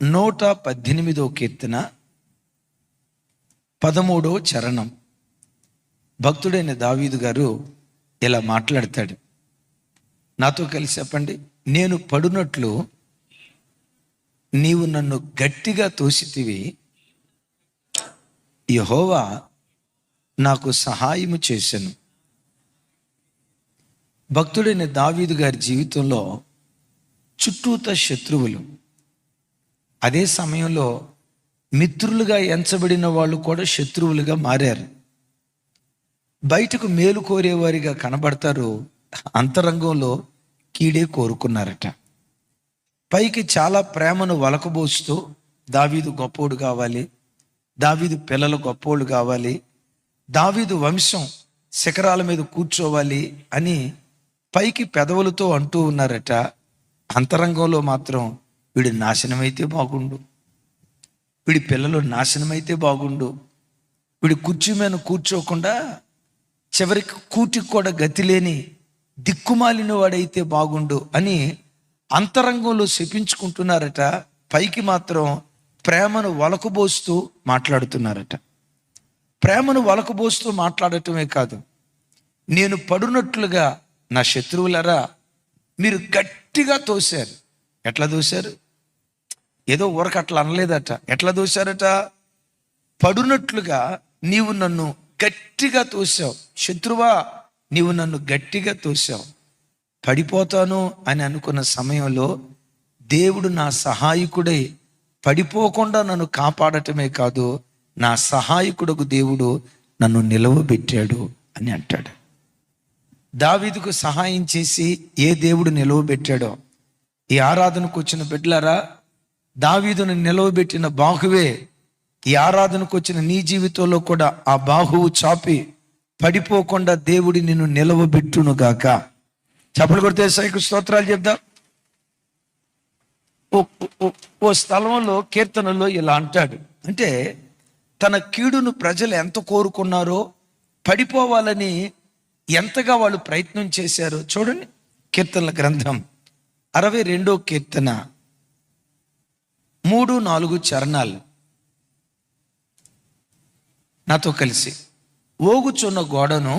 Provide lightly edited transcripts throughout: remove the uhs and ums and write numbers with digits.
118 కీర్తన 13 చరణం. భక్తుడైన దావీదు గారు ఇలా మాట్లాడతాడు. నాతో కలిసి చెప్పండి. నేను పడునట్లు నీవు నన్ను గట్టిగా తోసితివి, యెహోవా నాకు సహాయము చేసెను. భక్తుడైన దావీదు గారి జీవితంలో చుట్టూత శత్రువులు, అదే సమయంలో మిత్రులుగా ఎంచబడిన వాళ్ళు కూడా శత్రువులుగా మారారు. బయటకు మేలు కోరేవారిగా కనబడతారు, అంతరంగంలో కీడే కోరుకున్నారట. పైకి చాలా ప్రేమను వలకబోస్తూ దావీదు గొప్పోడు కావాలి, దావీదు పిల్లలు గొప్పోళ్ళు కావాలి, దావీదు వంశం శిఖరాల మీద కూర్చోవాలి అని పైకి పెదవులతో అంటూ ఉన్నారట. అంతరంగంలో మాత్రం వీడి నాశనమైతే బాగుండు, వీడి పిల్లలు నాశనమైతే బాగుండు, వీడి కుర్చీ మీద కూర్చోకుండా చివరికి కూటికి కూడా గతి లేని దిక్కుమాలిన వాడైతే బాగుండు అని అంతరంగంలో శపించుకుంటున్నారట. పైకి మాత్రం ప్రేమను వలకబోస్తూ మాట్లాడుతున్నారట. ప్రేమను వలకబోస్తూ మాట్లాడటమే కాదు, నేను పడునట్లుగా నా శత్రువులరా మీరు గట్టిగా తోశారు. ఎట్లా తోశారు? ఏదో ఊరక అట్లా అనలేదట. ఎట్లా తోశారట? పడునట్లుగా నీవు నన్ను గట్టిగా తోసావు. శత్రువా, నీవు నన్ను గట్టిగా తోసావు. పడిపోతాను అని అనుకున్న సమయంలో దేవుడు నా సహాయకుడై పడిపోకుండా నన్ను కాపాడటమే కాదు, నా సహాయకుడకు దేవుడు నన్ను నిలవబెట్టాడు అని అంటాడు. దావీదుకు సహాయం చేసి ఏ దేవుడు నిలవబెట్టాడో, ఈ ఆరాధనకు వచ్చిన బిడ్డలారా, దావీదును నిలవబెట్టిన బాహువే ఈ ఆరాధనకు వచ్చిన నీ జీవితంలో కూడా ఆ బాహువు చాపి పడిపోకుండా దేవుడి నిన్ను నిలవబెట్టును గాక. చప్పలు కొడితే సైకు స్తోత్రాలు చెప్దాం. ఓ స్థలంలో కీర్తనలో ఇలా అంటాడు. అంటే తన కీడును ప్రజలు ఎంత కోరుకున్నారో, పడిపోవాలని ఎంతగా వాళ్ళు ప్రయత్నం చేశారో చూడండి. కీర్తనల గ్రంథం 62 కీర్తన 3-4 చరణాలు నాతో కలిసి. ఓగుచున్న గోడను,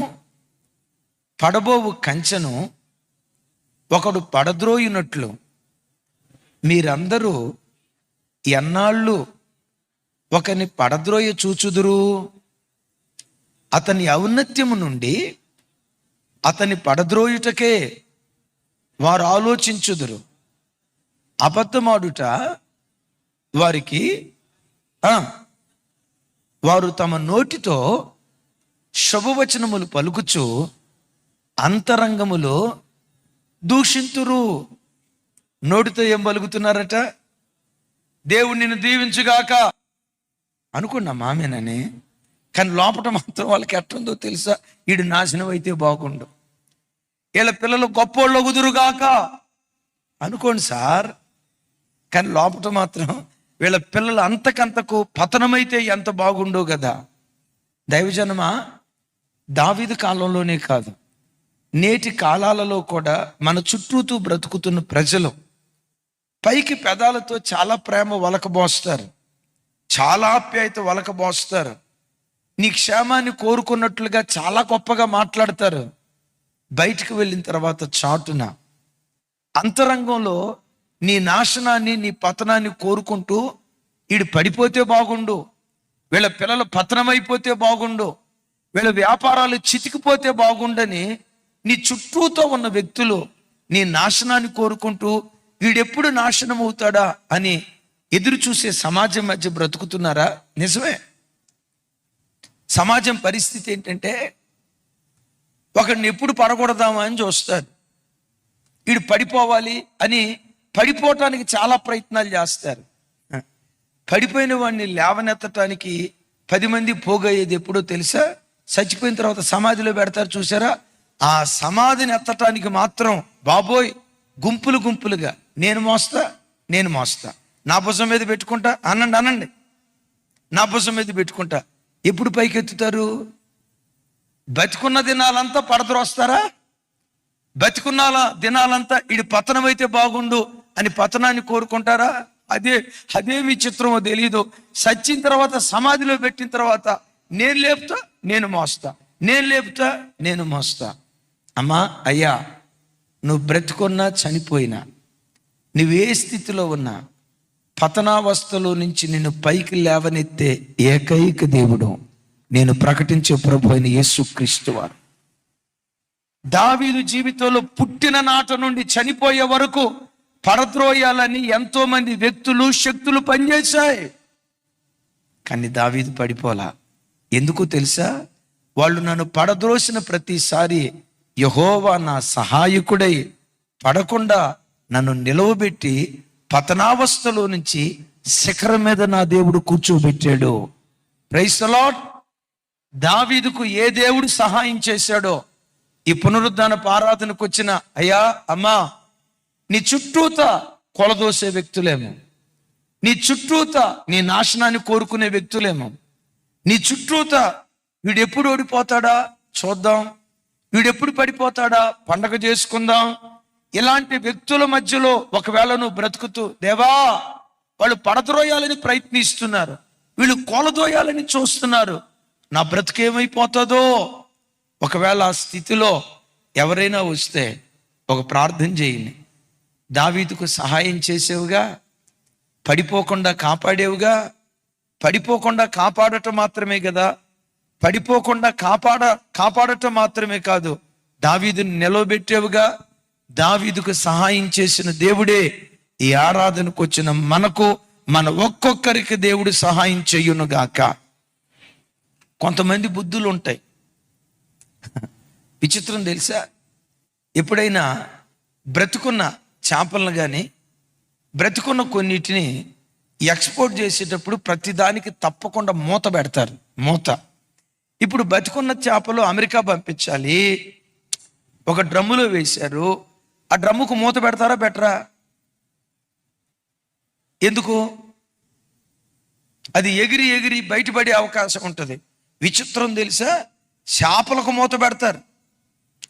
పడబోవు కంచెను ఒకడు పడద్రోయినట్లు మీరందరూ ఎన్నాళ్ళు ఒకని పడద్రోయ చూచుదురు? అతని ఔన్నత్యము నుండి అతని పడద్రోయుటకే వారు ఆలోచించుదురు. అబద్ధమాడుట వారికి వారు తమ నోటితో శుభవచనములు పలుకుచు అంతరంగములో దూషింతురు. నోటితో ఏం పలుకుతున్నారట? దేవుడు నిన్ను దీవించుగాక అనుకున్నా మామేనని, కానీ లోపల మాత్రం వాళ్ళకి ఎట్టుందో తెలుసా? వీడు నాశనం అయితే బాగుండు, వీళ్ళ పిల్లలు గొప్పోళ్ళు కుదురుగాక అనుకోండి సార్, కానీ లోపల మాత్రం వీళ్ళ పిల్లలు అంతకంతకు పతనమైతే ఎంత బాగుండో కదా. దైవజనమా, దావీదు కాలంలోనే కాదు, నేటి కాలాలలో కూడా మన చుట్టూతూ బ్రతుకుతున్న ప్రజలు పైకి పెదాలతో చాలా ప్రేమ వలకబోస్తారు, చాలా ఆప్యాయత వలకబోస్తారు, నీ క్షేమాన్ని కోరుకున్నట్లుగా చాలా గొప్పగా మాట్లాడతారు. బయటికి వెళ్ళిన తర్వాత చాటున అంతరంగంలో నీ నాశనాన్ని, నీ పతనాన్ని కోరుకుంటూ వీడు పడిపోతే బాగుండు, వీళ్ళ పిల్లలు పతనమైపోతే బాగుండు, వీళ్ళ వ్యాపారాలు చితికిపోతే బాగుండని నీ చుట్టూతో ఉన్న వ్యక్తులు నీ నాశనాన్ని కోరుకుంటూ వీడెప్పుడు నాశనం అవుతాడా అని ఎదురు చూసే సమాజం మధ్య బ్రతుకుతున్నారా? నిజమే. సమాజం పరిస్థితి ఏంటంటే, ఒకడిని ఎప్పుడు పడగొడదామా అని చూస్తారు. వీడు పడిపోవాలి అని పడిపోవటానికి చాలా ప్రయత్నాలు చేస్తారు. పడిపోయిన వాడిని లేవనెత్తటానికి 10 మంది పోగయ్యేది ఎప్పుడో తెలుసా? చచ్చిపోయిన తర్వాత సమాధిలో పెడతారు చూసారా? ఆ సమాధిని ఎత్తటానికి మాత్రం బాబోయ్ గుంపులు గుంపులుగా నేను మోస్తా, నా భుజం మీద పెట్టుకుంటా, అనండి, నా భుజం మీద పెట్టుకుంటా. ఎప్పుడు పైకి ఎత్తుతారు? బతికున్న దినాలంతా పడద్రోస్తారా? బతికున్న దినాలంతా ఇది పతనం అయితే బాగుండు అని పతనాన్ని కోరుకుంటారా? అదే అదే విచిత్రమో తెలీదు. చచ్చిన తర్వాత సమాధిలో పెట్టిన తర్వాత నేను లేపుతా, నేను మోస్తా, నేను లేపుతా, నేను మోస్తా. అమ్మా, అయ్యా, నువ్వు బ్రతుకున్నా చనిపోయినా, నువ్వే స్థితిలో ఉన్నా, పతనావస్థలో నుంచి నిన్ను పైకి లేవనెత్తే ఏకైక దేవుడు నేను ప్రకటించే ప్రభు అయిన యేసుక్రీస్తు వారు. దావీదు జీవితంలో పుట్టిన నాట నుండి చనిపోయే వరకు పడద్రోయాలని ఎంతో మంది వ్యక్తులు, శక్తులు పనిచేశాయి. కానీ దావీదు పడిపోలా. ఎందుకు తెలుసా? వాళ్ళు నన్ను పడద్రోసిన ప్రతిసారి యెహోవా నా సహాయకుడై పడకుండా నన్ను నిలవబెట్టి పతనావస్థలో నుంచి శిఖరం మీద నా దేవుడు కూర్చోబెట్టాడు. Praise the lord. దావీదుకు ఏ దేవుడు సహాయం చేశాడో ఈ పునరుద్ధానపు ఆరాధనకు వచ్చిన అయ్యా, అమ్మా, నీ చుట్టూత కొలదోసే వ్యక్తులేమో, నీ చుట్టూత నీ నాశనాన్ని కోరుకునే వ్యక్తులేమో, నీ చుట్టూత వీడెప్పుడు ఓడిపోతాడా చూద్దాం, వీడెప్పుడు పడిపోతాడా పండగ చేసుకుందాం, ఇలాంటి వ్యక్తుల మధ్యలో ఒకవేళ నువ్వు బ్రతుకుతూ, దేవా, వాళ్ళు పడద్రోయాలని ప్రయత్నిస్తున్నారు, వీళ్ళు కొలదోయాలని చూస్తున్నారు, నా బ్రతుకేమైపోతుందో. ఒకవేళ ఆ స్థితిలో ఎవరైనా వస్తే ఒక ప్రార్థన చేయండి. దావీదుకు సహాయం చేసేవుగా, పడిపోకుండా కాపాడేవుగా. పడిపోకుండా కాపాడటం మాత్రమే కదా, పడిపోకుండా కాపాడటం మాత్రమే కాదు, దావీదుని నిలవబెట్టేవుగా. దావీదుకు సహాయం చేసిన దేవుడే ఈ ఆరాధనకు వచ్చిన మనకు, మన ఒక్కొక్కరికి దేవుడు సహాయం చెయ్యునుగాక. కొంతమంది బుద్ధులు ఉంటాయి. విచిత్రం తెలుసా? ఎప్పుడైనా బ్రతుకున్న చేపలను కానీ బ్రతుకున్న కొన్నిటిని ఎక్స్పోర్ట్ చేసేటప్పుడు ప్రతిదానికి తప్పకుండా మూత పెడతారు. మూత. ఇప్పుడు బతుకున్న చేపలు అమెరికా పంపించాలి, ఒక డ్రమ్ములో వేశారు. ఆ డ్రమ్ముకు మూత పెడతారా బెటరా? ఎందుకు? అది ఎగిరి ఎగిరి బయటపడే అవకాశం ఉంటుంది. విచిత్రం తెలుసా? చేపలకు మూత పెడతారు,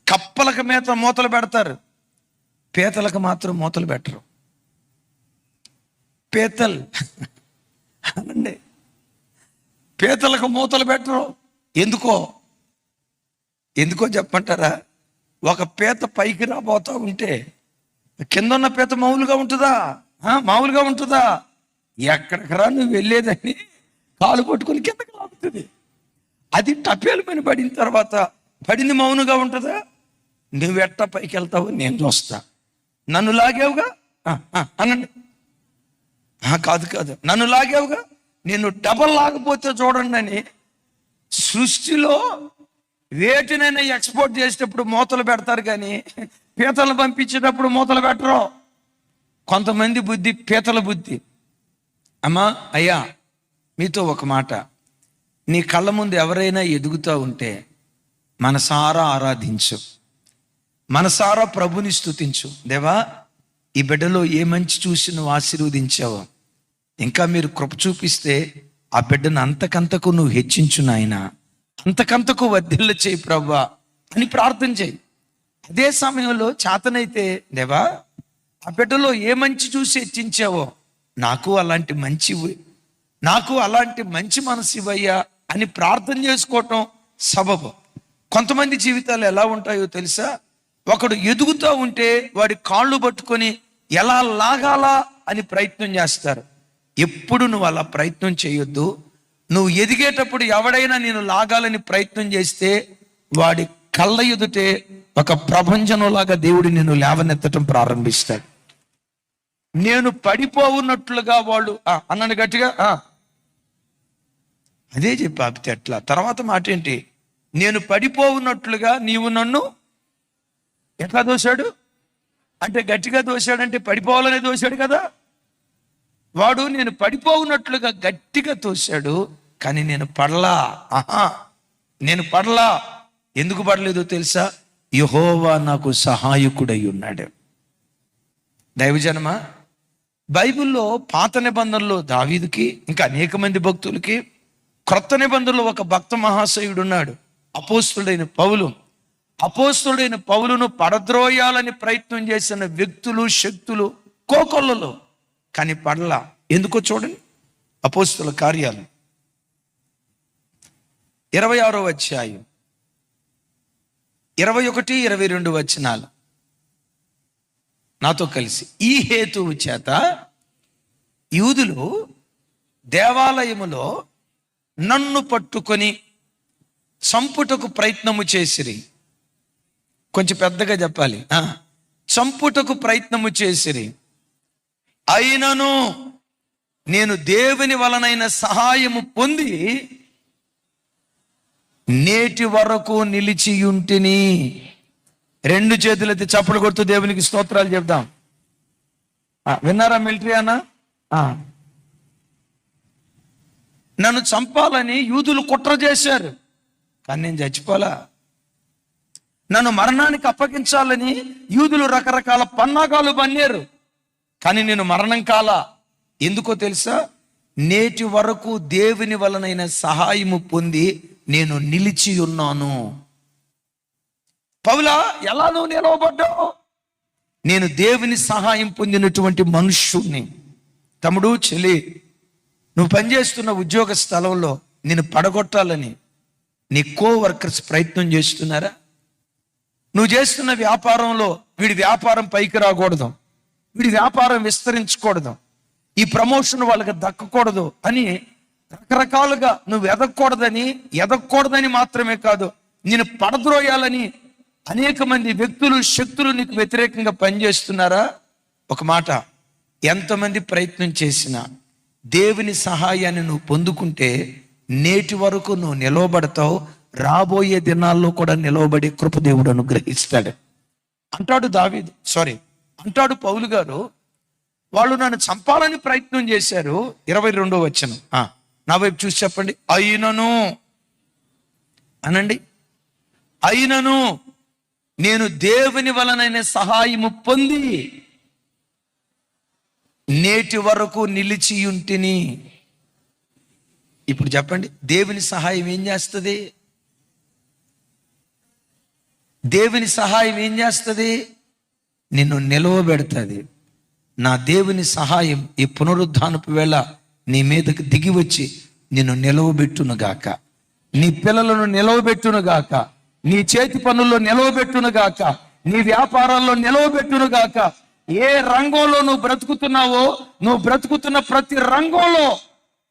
కప్పలకు మూతలు పెడతారు, పీతలకు మాత్రం మూతలు పెట్టరు. పీతలు అనండి, పీతలకు మూతలు పెట్టరు. ఎందుకో చెప్పంటారా? ఒక పీత పైకి రాబోతా ఉంటే కింద ఉన్న పీత మామూలుగా ఉంటుందా? మామూలుగా ఉంటుందా? ఎక్కడికి రా నువ్వు వెళ్ళేదని కాలు పట్టుకుని కిందకి లాగుతుంది. అది టపేలు పైన పడిన తర్వాత పడింది మౌనుగా ఉంటుందా? నువ్వెట్టా పైకి వెళ్తావు నేను చూస్తా. నన్ను లాగేవుగా అనండి. కాదు, నన్ను లాగేవుగా, నేను డబల్ లాగపోతే చూడండి అని. సృష్టిలో వేటినైనా ఎక్స్పోర్ట్ చేసేటప్పుడు మూతలు పెడతారు, కానీ పీతలు పంపించేటప్పుడు మూతలు పెట్టరు. కొంతమంది బుద్ధి పీతల బుద్ధి. అమ్మా, అయ్యా, మీతో ఒక మాట. నీ కళ్ళ ముందు ఎవరైనా ఎదుగుతూ ఉంటే మనసారా ఆరాధించు, మనసారా ప్రభుని స్తుతించు. దేవా, ఈ బిడ్డలో ఏ మంచి చూసి నువ్వు ఆశీర్వదించావో, ఇంకా మీరు కృప చూపిస్తే ఆ బిడ్డను అంతకంతకు నువ్వు హెచ్చించు నాయనా, అంతకంతకు వర్ధిల్ల చేయి ప్రభువా అని ప్రార్థన చేయి. అదే సమయంలో చేతనైతే, దేవా, ఆ బిడ్డలో ఏ మంచి చూసి హెచ్చించావో నాకు అలాంటి మంచి మనసు ఇవ్వయ్యా అని ప్రార్థన చేసుకోవటం సబబు. కొంతమంది జీవితాలు ఎలా ఉంటాయో తెలుసా? ఒకడు ఎదుగుతూ ఉంటే వాడి కాళ్ళు పట్టుకొని ఎలా లాగాలా అని ప్రయత్నం చేస్తారు. ఎప్పుడు నువ్వు అలా ప్రయత్నం చేయొద్దు. నువ్వు ఎదిగేటప్పుడు ఎవడైనా నేను లాగాలని ప్రయత్నం చేస్తే వాడి కళ్ళ ఎదుటే ఒక ప్రపంచంలాగా దేవుడు నిన్ను లేవనెత్తటం ప్రారంభిస్తాడు. నేను పడిపోవున్నట్లుగా వాళ్ళు అన్నాను గట్టిగా. అదే చెప్పి ఆపితే ఎట్లా? తర్వాత మాట ఏంటి? నేను పడిపోవున్నట్లుగా నీవు నన్ను ఎట్లా దోశాడు అంటే, గట్టిగా దోశాడంటే పడిపోవాలనే దోశాడు కదా. వాడు నేను పడిపోవున్నట్లుగా గట్టిగా తోశాడు, కానీ నేను పడలా. నేను పడలా. ఎందుకు పడలేదో తెలుసా? యెహోవా నాకు సహాయకుడై ఉన్నాడు. దైవజనమా, బైబిల్లో పాత నిబంధనలో దావీదుకి, ఇంకా అనేక మంది భక్తులకి, క్రొత్త నిబంధనలో ఒక భక్త మహాశయుడు ఉన్నాడు, అపోస్తుడైన పౌలు. అపోస్తుడైన పౌలును పడద్రోయాలని ప్రయత్నం చేసిన వ్యక్తులు, శక్తులు కోకొల్లలో, కానీ పడలా. ఎందుకో చూడండి, అపోస్తుల కార్యాలు 26వ అధ్యాయం 21, 22 వచనాలు నాతో కలిసి. ఈ హేతువు చేత యూదులు దేవాలయములో నన్ను పట్టుకొని చంపుటకు ప్రయత్నము చేసిరి. కొంచెం పెద్దగా చెప్పాలి. చంపుటకు ప్రయత్నము చేసిరి, అయినను నేను దేవుని వలనైన సహాయము పొంది నేటి వరకు నిలిచియుంటిని. 2 చేతులెత్తి చప్పలు కొడుతూ దేవునికి స్తోత్రాలు చెప్దాం. విన్నారా మిలిటరీ అన్న? నన్ను చంపాలని యూదులు కుట్ర చేశారు, కానీ నేను చచ్చిపోలా. నన్ను మరణానికి అప్పగించాలని యూదులు రకరకాల పన్నాగాలు పన్నారు, కానీ నేను మరణం కాలా. ఎందుకో తెలుసా? నేటి వరకు దేవుని వలనైన సహాయము పొంది నేను నిలిచి ఉన్నాను. పౌలా, ఎలా నువ్వు నిలవబడ్డావు? నేను దేవుని సహాయం పొందినటువంటి మనుష్యుణ్ణి. తమ్ముడు, చెల్లి, నువ్వు పనిచేస్తున్న ఉద్యోగ స్థలంలో నేను పడగొట్టాలని నీ కోవర్కర్స్ ప్రయత్నం చేస్తున్నారా? నువ్వు చేస్తున్న వ్యాపారంలో వీడి వ్యాపారం పైకి రాకూడదు, వీడి వ్యాపారం విస్తరించకూడదు, ఈ ప్రమోషన్ వాళ్ళకి దక్కకూడదు అని రకరకాలుగా నువ్వు ఎదగకూడదని మాత్రమే కాదు, నేను పడద్రోయాలని అనేక మంది వ్యక్తులు, శక్తులు నీకు వ్యతిరేకంగా పనిచేస్తున్నారా? ఒక మాట, ఎంతమంది ప్రయత్నం చేసినా దేవుని సహాయాన్ని నువ్వు పొందుకుంటే నేటి వరకు నువ్వు నిలవబడతావు. రాబోయే దినాల్లో కూడా నిలవబడే కృప దేవుడు అనుగ్రహిస్తాడు అంటాడు పౌలు గారు. వాళ్ళు నన్ను చంపాలని ప్రయత్నం చేశారు. 22వ వచనం నా వైపు చూసి చెప్పండి. అయినను అనండి. అయినను నేను దేవుని వలనైన సహాయము పొంది నేటి వరకు నిలిచియుంటిని. ఇప్పుడు చెప్పండి, దేవుని సహాయం ఏం చేస్తుంది? దేవుని సహాయం ఏం చేస్తుంది? నిన్ను నిలవబెడుతుంది. నా దేవుని సహాయం ఈ పునరుద్ధానపు వేళ నీ మీదకి దిగి వచ్చి నిన్ను నిలవబెట్టునుగాక, నీ పిల్లలను నిలవబెట్టునుగాక, నీ చేతి పనుల్లో నిలవబెట్టునుగాక, నీ వ్యాపారాల్లో నిలవబెట్టునుగాక. ఏ రంగంలో నువ్వు బ్రతుకుతున్నావో, నువ్వు బ్రతుకుతున్న ప్రతి రంగంలో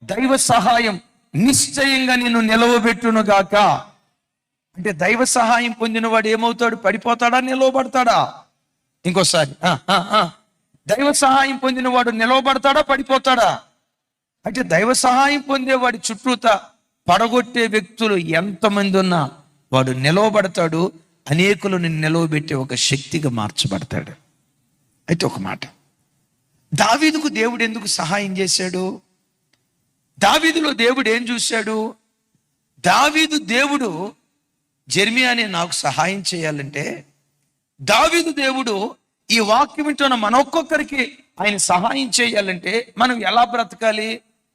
దైవ సహాయం నిశ్చయంగా నిన్ను నిలవబెట్టునుగాక. అంటే దైవ సహాయం పొందిన వాడు ఏమవుతాడు? పడిపోతాడా, నిలవబడతాడా? ఇంకోసారి, దైవ సహాయం పొందిన వాడు నిలవబడతాడా, పడిపోతాడా? అంటే దైవ సహాయం పొందేవాడి చుట్టూత పడగొట్టే వ్యక్తులు ఎంతమంది ఉన్నా వాడు నిలవబడతాడు. అనేకులను నిలవబెట్టే ఒక శక్తిగా మార్చబడతాడు. అయితే ఒక మాట, దావీదుకు దేవుడు ఎందుకు సహాయం చేశాడు? దావీదులో దేవుడు ఏం చూశాడు? దేవుడు జెర్మియాని నాకు సహాయం చేయాలంటే, దావీదు దేవుడు ఈ వాక్యం వింటున్న మన ఒక్కొక్కరికి ఆయన సహాయం చేయాలంటే మనం ఎలా బ్రతకాలి?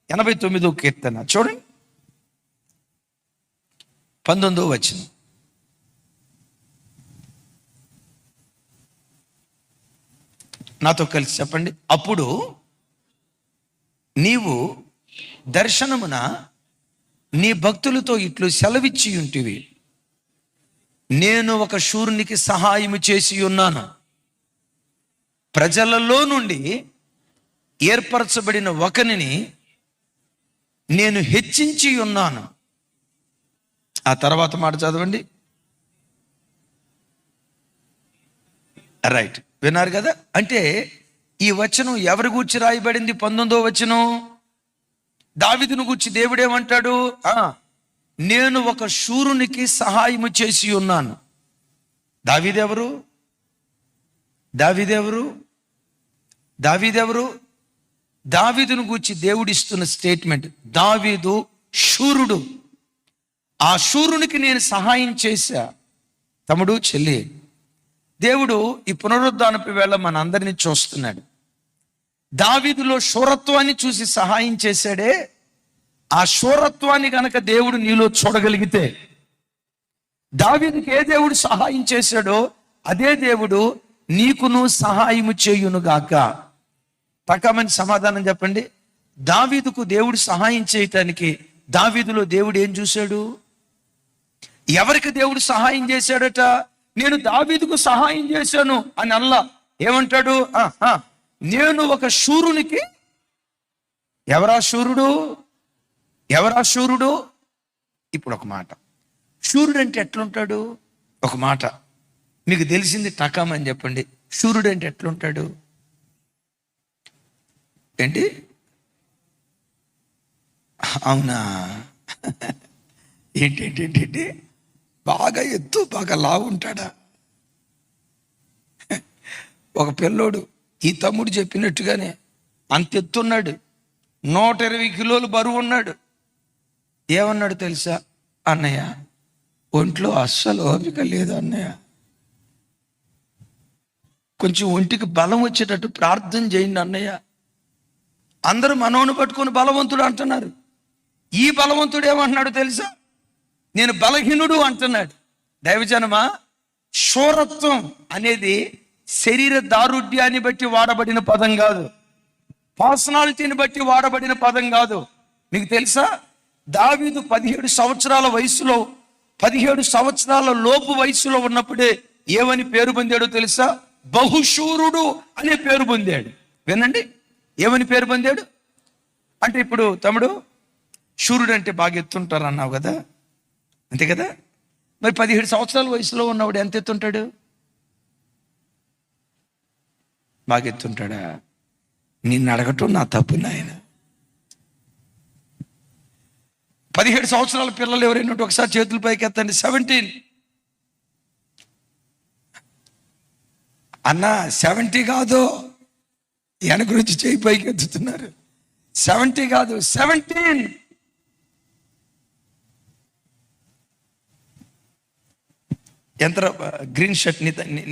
89వ కీర్తన చూడండి, 19వ వచనం. నాతో కలిసి చెప్పండి. అప్పుడు నీవు దర్శనమున నీ భక్తులతో ఇట్లు సెలవిచ్చి ఉంటివి, నేను ఒక శూరునికి సహాయము చేసి ఉన్నాను, ప్రజలలో నుండి ఏర్పరచబడిన ఒకనిని నేను హెచ్చించి ఉన్నాను. ఆ తర్వాత మాట చదవండి. రైట్, విన్నారు కదా? అంటే ఈ వచనం ఎవరి గూర్చి రాయబడింది? 19వ వచనం. దావీదును గూర్చి దేవుడేమంటాడు? నేను ఒక శూరునికి సహాయము చేసి ఉన్నాను. దావీదెవరు? దావీదును గూర్చి దేవుడిస్తున్న స్టేట్మెంట్, దావీదు శూరుడు, ఆ శూరునికి నేను సహాయం చేశా. తమ్ముడు, చెల్లి, దేవుడు ఈ పునరుద్ధానపు వేళ మన అందరినీ చూస్తున్నాడు. దావీదులో శూరత్వాన్ని చూసి సహాయం చేశాడే, ఆ శూరత్వాన్ని గనక దేవుడు నీలో చూడగలిగితే, దావీదుకి ఏ దేవుడు సహాయం చేశాడో అదే దేవుడు నీకును సహాయము చేయునుగాక. పక్కమని సమాధానం చెప్పండి. దావీదుకు దేవుడు సహాయం చేయటానికి దావీదులో దేవుడు ఏం చూశాడు? ఎవరికి దేవుడు సహాయం చేశాడట? నేను దావీదుకు సహాయం చేశాను అని అల్లా ఏమంటాడు? నేను ఒక శూరునికి. ఎవరా శూరుడు? ఎవరా శూరుడు? ఇప్పుడు ఒక మాట, శూరుడు అంటే ఎట్లుంటాడు? ఒక మాట మీకు తెలిసింది టకామని చెప్పండి. శూరుడు అంటే ఎట్లుంటాడు? ఏంటి? అవునా? ఏంటి బాగా ఎత్తు బాగా లావు ఉంటాడా? ఒక పిల్లోడు ఈ తమ్ముడు చెప్పినట్టుగానే అంత ఎత్తున్నాడు, 120 కిలోలు బరువు ఉన్నాడు. ఏమన్నాడు తెలుసా? అన్నయ్య ఒంట్లో అస్సలు ఓపిక లేదు అన్నయ్య, కొంచెం ఒంటికి బలం వచ్చేటట్టు ప్రార్థన చేయండి అన్నయ్య. అందరూ మనోని పట్టుకొని బలవంతుడు అంటున్నారు. ఈ బలవంతుడు ఏమంటున్నాడు తెలుసా? నేను బలహీనుడు అంటున్నాడు. దైవజనమా, శూరత్వం అనేది శరీర దారుఢ్యాన్ని బట్టి వాడబడిన పదం కాదు, పర్సనాలిటీని బట్టి వాడబడిన పదం కాదు. మీకు తెలుసా, దావీదు 17 సంవత్సరాల వయసులో, 17 సంవత్సరాల లోపు వయసులో ఉన్నప్పుడే ఏమని పేరు పొందాడో తెలుసా? బహుశూరుడు అనే పేరు పొందాడు. వినండి, ఏమని పేరు పొందాడు అంటే, ఇప్పుడు తమ్ముడు శూరుడు అంటే బాగా ఎత్తుంటారు అన్నావు కదా, అంతే కదా? మరి 17 సంవత్సరాల వయసులో ఉన్నవాడు ఎంత ఎత్తుంటాడు? బాగా ఎత్తుంటాడా? నిన్ను అడగటం నా తప్పు నాయన. 17 సంవత్సరాల పిల్లలు ఎవరైనా ఒకసారి చేతుల పైకి ఎత్తండి. 17 అన్నా, 70 కాదు, వెనక గురించి చేయి పైకి ఎత్తుతున్నారు. 70 కాదు, 17. ఎంత గ్రీన్ షర్ట్?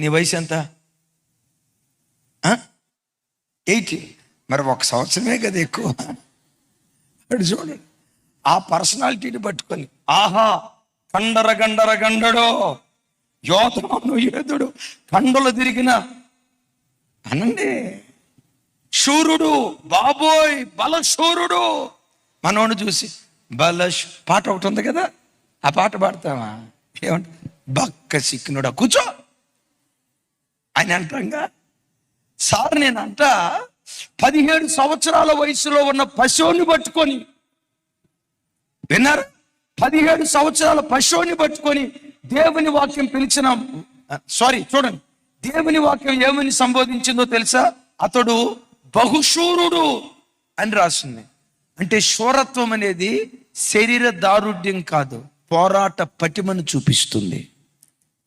నీ వయసు ఎంత? 80. మరి 1 సంవత్సరమే కదా ఎక్కువ. అటు చూడండి, ఆ పర్సనాలిటీని పట్టుకొని, ఆహా కండర గండర గండడో యోధను ఏదుడు కండలు తిరిగిన అనండి శూరుడు, బాబోయ్ బలశూరుడు. మనోడు చూసి పాట ఒకటి ఉంది కదా, ఆ పాట పాడతామా? ఏమంట? బక్క సిక్కినుడా కూర్చో అని అంటాంగా. సార్ నేనంట 17 సంవత్సరాల వయసులో ఉన్న పశువుని పట్టుకొని, విన్నారు? 17 సంవత్సరాల పశువుని పట్టుకొని దేవుని వాక్యం పిలిచిన, చూడండి, దేవుని వాక్యం ఏమని సంబోధించిందో తెలుసా? అతడు బహుశూరుడు అని రాసింది. అంటే శూరత్వం అనేది శరీర దారుఢ్యం కాదు, పోరాట పటిమను చూపిస్తుంది.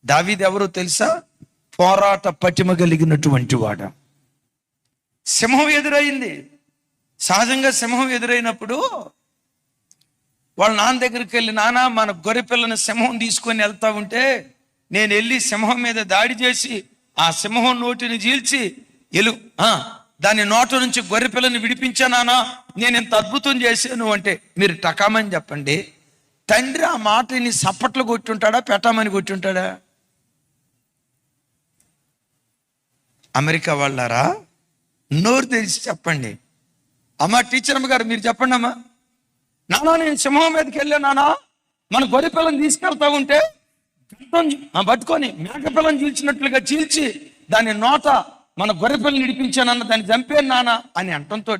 దావీదు ఎవరో తెలుసా? పోరాట పటిమ కలిగినటువంటి వాడ. సింహం ఎదురైంది. సహజంగా సింహం ఎదురైనప్పుడు వాళ్ళ నాన్న దగ్గరికి వెళ్ళి, నాన్న మన గొర్రె పిల్లని సింహం తీసుకొని వెళ్తా ఉంటే నేను వెళ్ళి సింహం మీద దాడి చేసి ఆ సింహం నోటిని చీల్చి దాని నోట నుంచి గొర్రె పిల్లని విడిపించానా, నేను ఇంత అద్భుతం చేశాను అంటే మీరు టకామని చెప్పండి. తండ్రి ఆ మాటని సప్పట్లు కొట్టుంటాడా, పెట్టామని కొట్టుంటాడా? అమెరికా వాళ్ళారా, నోరు తెరిచి చెప్పండి. అమ్మ టీచర్ అమ్మ గారు మీరు చెప్పండి అమ్మా. నానా నేను సింహం మీదకి వెళ్ళానా, మన గొర్రె పిల్లని తీసుకెళ్తా ఉంటే పట్టుకొని మేక పిల్లని చీల్చినట్లుగా చీల్చి దాని నోట మన గొర్రె పిల్లని నిడిపించానన్న, దాన్ని చంపాను నానా అని అంటంతో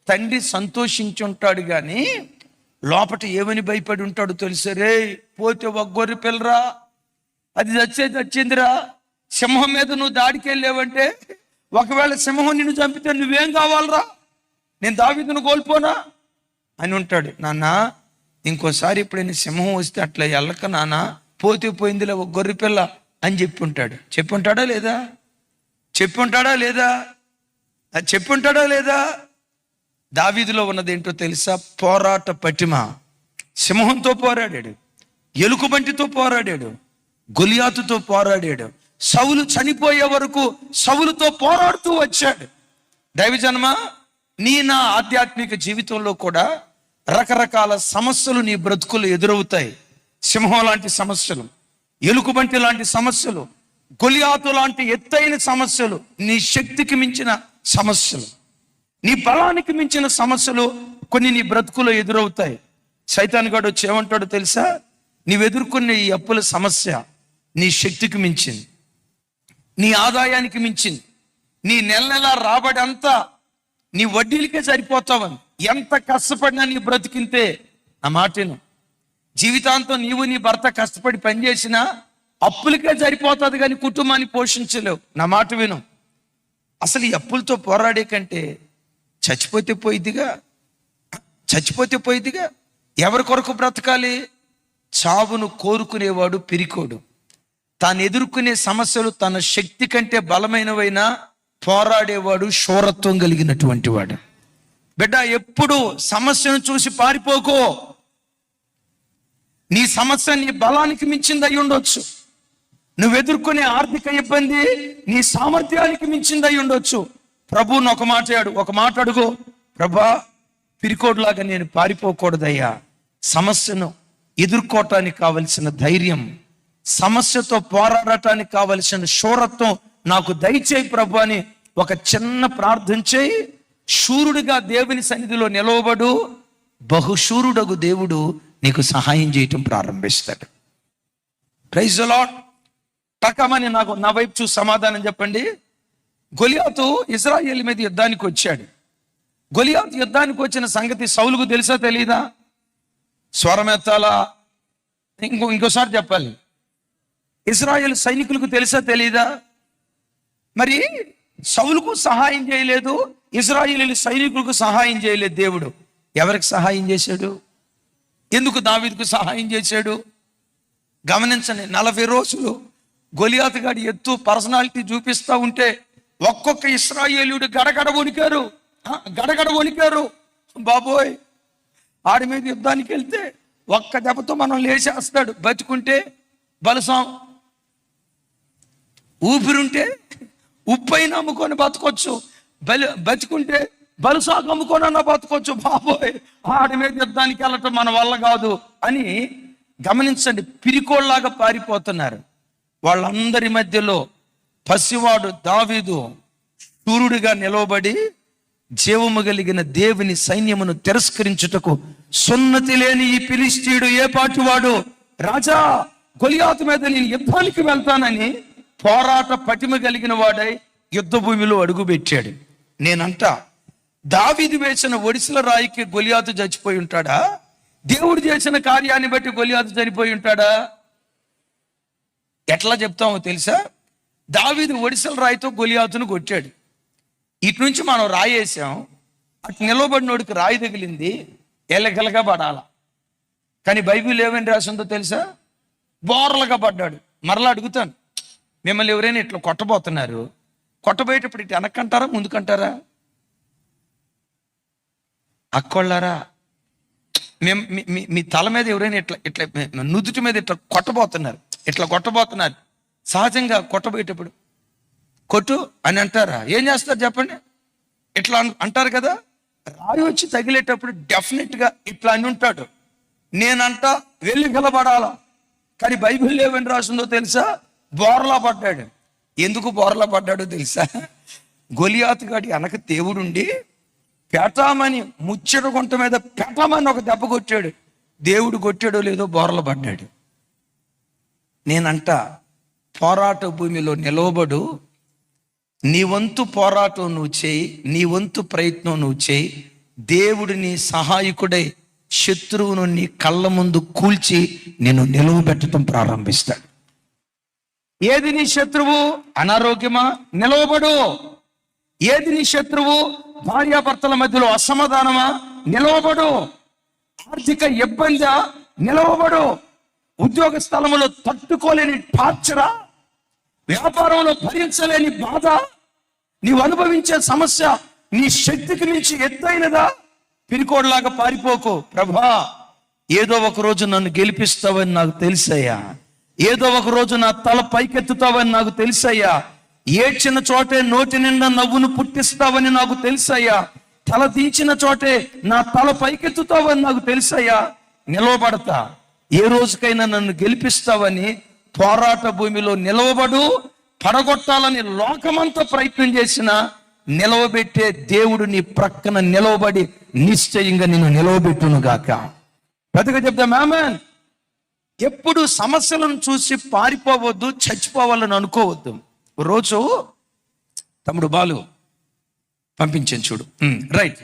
తండ్రి సంతోషించుంటాడు. కానీ లోపట ఏమని భయపడి ఉంటాడు తెలుసా? రే పోతే ఒక గొర్రె పిల్లరా, అది చచ్చిందిరా. సింహం మీద నువ్వు దాడికి వెళ్ళావంటే, ఒకవేళ సింహం నిన్ను చంపితే నువ్వేం కావాలరా? నేను దావీదును కోల్పోనా అని ఉంటాడు. నాన్న ఇంకోసారి ఎప్పుడైనా సింహం వస్తే అట్లా వెళ్ళక నాన్న, పోతే పోయిందిలే ఒక గొర్రె పిల్ల అని చెప్పుంటాడు. చెప్పుంటాడా లేదా? చెప్పుంటాడా లేదా? అది చెప్పుంటాడా లేదా? దావీదులో ఉన్నది ఏంటో తెలుసా? పోరాట పటిమ. సింహంతో పోరాడాడు, ఎలుకబంటితో పోరాడాడు, గొలియాతుతో పోరాడాడు. సౌలు చనిపోయే వరకు సౌలుతో పోరాడుతూ వచ్చాడు. దైవజన్మ, నీ నా ఆధ్యాత్మిక జీవితంలో కూడా రకరకాల సమస్యలు నీ బ్రతుకులు ఎదురవుతాయి. సింహం లాంటి సమస్యలు, ఎలుకబంటి లాంటి సమస్యలు, గొలియాతు లాంటి ఎత్తైన సమస్యలు, నీ శక్తికి మించిన సమస్యలు. నీ బలానికి మించిన సమస్యలు కొన్ని నీ బ్రతుకులో ఎదురవుతాయి. సైతాన్ గాడు వచ్చి ఏమంటాడో తెలుసా? నీవు ఎదుర్కొనే ఈ అప్పుల సమస్య నీ శక్తికి మించింది, నీ ఆదాయానికి మించింది, నీ నెల నెల రాబడి అంతా నీ వడ్డీలకే సరిపోతావని. ఎంత కష్టపడినా నీ బ్రతికింతే. నా మాటను జీవితాంతం నీవు నీ భర్త కష్టపడి పనిచేసినా అప్పులకే సరిపోతుంది కానీ కుటుంబాన్ని పోషించలేవు. నా మాట విను. అసలు ఈ అప్పులతో పోరాడే కంటే చచ్చిపోతే పోయిద్దిగా. ఎవరి కొరకు బ్రతకాలి? చావును కోరుకునేవాడు పిరికోడు. తాను ఎదుర్కొనే సమస్యలు తన శక్తి కంటే బలమైనవైనా పోరాడేవాడు శూరత్వం కలిగినటువంటి వాడు. బిడ్డ, ఎప్పుడు సమస్యను చూసి పారిపోకో. నీ సమస్య నీ బలానికి మించింది అయి ఉండొచ్చు. నువ్వు ఎదుర్కొనే ఆర్థిక ఇబ్బంది నీ సామర్థ్యానికి మించింది అయి ఉండొచ్చు. ప్రభువును ఒక మాట అడుగు. ప్రభా, పిరికోడ్లాగా నేను పారిపోకూడదయ్యా. సమస్యను ఎదుర్కోవటానికి కావలసిన ధైర్యం, సమస్యతో పోరాడటానికి కావలసిన శూరత్వం నాకు దయచేయి ప్రభు అని ఒక చిన్న ప్రార్థన చేయి. శూరుడిగా దేవుని సన్నిధిలో నిలవబడు. బహుశూరుడగు దేవుడు నీకు సహాయం చేయటం ప్రారంభిస్తాడు. Praise the lord. టకమని నా వైపు చూసి సమాధానం చెప్పండి. గొలియాతు ఇశ్రాయేలు మీద యుద్ధానికి వచ్చాడు. గొలియాతు యుద్ధానికి వచ్చిన సంగతి సౌలుకు తెలుసా తెలీదా? స్వరమెత్తాలా? ఇంకోసారి చెప్పాలి. ఇశ్రాయేలు సైనికులకు తెలుసా తెలీదా? మరి సౌలుకు సహాయం చేయలేదు, ఇశ్రాయేలు సైనికులకు సహాయం చేయలేదు దేవుడు. ఎవరికి సహాయం చేశాడు? ఎందుకు దావీదుకు సహాయం చేశాడు? గమనించండి. 40 రోజులు గొలియాతు గాడి ఎత్తు పర్సనాలిటీ చూపిస్తూ ఉంటే ఒక్కొక్క ఇశ్రాయేలీయుడు గడగడ వణికారు. బాబోయ్, ఆడి మీద యుద్ధానికి వెళ్తే ఒక్క దెబ్బతో మనం లేచేస్తాడు. బతుకుంటే బలసాం, ఊపిరుంటే ఉప్పైనా అమ్ముకొని బతకొచ్చు, బతుకుంటే బలుసాకు అమ్ముకొని బతకొచ్చు. బాబోయ్, ఆడి మీద యుద్ధానికి వెళ్ళటం మన వల్ల కాదు అని గమనించండి. పిరికోళ్ళలాగా పారిపోతున్నారు. వాళ్ళందరి మధ్యలో పసివాడు దావీదు శూరుడిగా నిలవబడి జీవము కలిగిన దేవుని సైన్యమును తిరస్కరించుటకు సున్నతి లేని ఈ ఫిలిష్తీయుడు ఏ పాటివాడు? రాజా, గొలియాతు మీద నేను యుద్ధానికి వెళ్తానని పోరాట పటిమ కలిగిన వాడై యుద్ధ భూమిలో అడుగుపెట్టాడు. నేనంట, దావీదు వేసిన ఒడిసెల రాయికి గొలియాతు చచ్చిపోయి ఉంటాడా? దేవుడు చేసిన కార్యాన్ని బట్టి గొలియాతు చనిపోయి ఉంటాడా? ఎట్లా చెప్తామో తెలుసా? దావీదు ఒడిసెల రాయితో గొలియాతును కొట్టాడు. ఇటు నుంచి మనం రాయేసాం, అటు నిలవబడినోడికి రాయి తగిలింది, ఎలగలగా పడాల. కానీ బైబిల్ ఏమని రాసిందో తెలుసా? బోర్లగా పడ్డాడు. మరలా అడుగుతాను, మిమ్మల్ని ఎవరైనా ఇట్లా కొట్టబోతున్నారు, కొట్టబోయేటప్పుడు ఇటు వెనక్కంటారా ముందుకంటారా? అక్కోళ్ళారా, మీ తల మీద ఎవరైనా ఇట్లా ఇట్లా నుదుటి మీద ఇట్లా కొట్టబోతున్నారు. సహజంగా కొట్టబోయేటప్పుడు కొట్టు అని అంటారా? ఏం చేస్తారు చెప్పండి? ఇట్లా అంటారు కదా. రాయి వచ్చి తగిలేటప్పుడు డెఫినెట్గా ఇట్లా అని ఉంటాడు. నేనంట వెళ్ళి గెలబడాల. కానీ బైబిల్ ఏమని రాసిందో తెలుసా? బోర్లా పడ్డాడు. ఎందుకు బోర్లా పడ్డాడో తెలుసా? గొలియాతు గాడి వెనక దేవుడుండి పెటామని ముచ్చట గుంట మీద పెటామని ఒక దెబ్బ కొట్టాడు. దేవుడు కొట్టాడో లేదో బోర్లా పడ్డాడు. నేనంట, పోరాట భూమిలో నిలవబడు. నీ వంతు పోరాటం నువ్వు చేయి, నీ వంతు ప్రయత్నం నువ్వు చేయి. దేవుడు నీ సహాయకుడై శత్రువును నీ కళ్ళ ముందు కూల్చి నేను నిలవబెట్టడం ప్రారంభిస్తాడు. ఏది నీ శత్రువు? అనారోగ్యమా? నిలవబడు. ఏది నీ శత్రువు? భార్యాభర్తల మధ్యలో అసమాధానమా? నిలవబడు. ఆర్థిక ఇబ్బందా? నిలవబడు. ఉద్యోగ స్థలంలో తట్టుకోలేని టార్చరా? వ్యాపారంలో భరించలేని బాధ? నీవు అనుభవించే సమస్య నీ శక్తికి మించి ఎత్తైనదా? పిరికోడ్లాగా పారిపోకు. ప్రభా, ఏదో ఒక రోజు నన్ను గెలిపిస్తావని నాకు తెలుసయ్యా. ఏదో ఒక రోజు నా తల పైకెత్తుతావని నాకు తెలుసయ్యా. ఏడ్చిన చోటే నోటి నిండా నవ్వును పుట్టిస్తావని నాకు తెలుసయ్యా. తల దించిన చోటే నా తల పైకెత్తుతావని నాకు తెలుసయ్యా. నిలవబడతా. ఏ రోజుకైనా నన్ను గెలిపిస్తావని పోరాట భూమిలో నిలవబడు. పడగొట్టాలని లోకమంతా ప్రయత్నం చేసిన నిలవబెట్టే దేవుడు నీ ప్రక్కన నిలవబడి నిశ్చయంగా నిన్ను నిలవబెట్టును గాక. బ్రతుకు చెప్తాం ఆమేన్. ఎప్పుడు సమస్యలను చూసి పారిపోవద్దు, చచ్చిపోవాలని అనుకోవద్దు. రోజు తమ్ముడు బాలు పంపించాను చూడు, రైట్.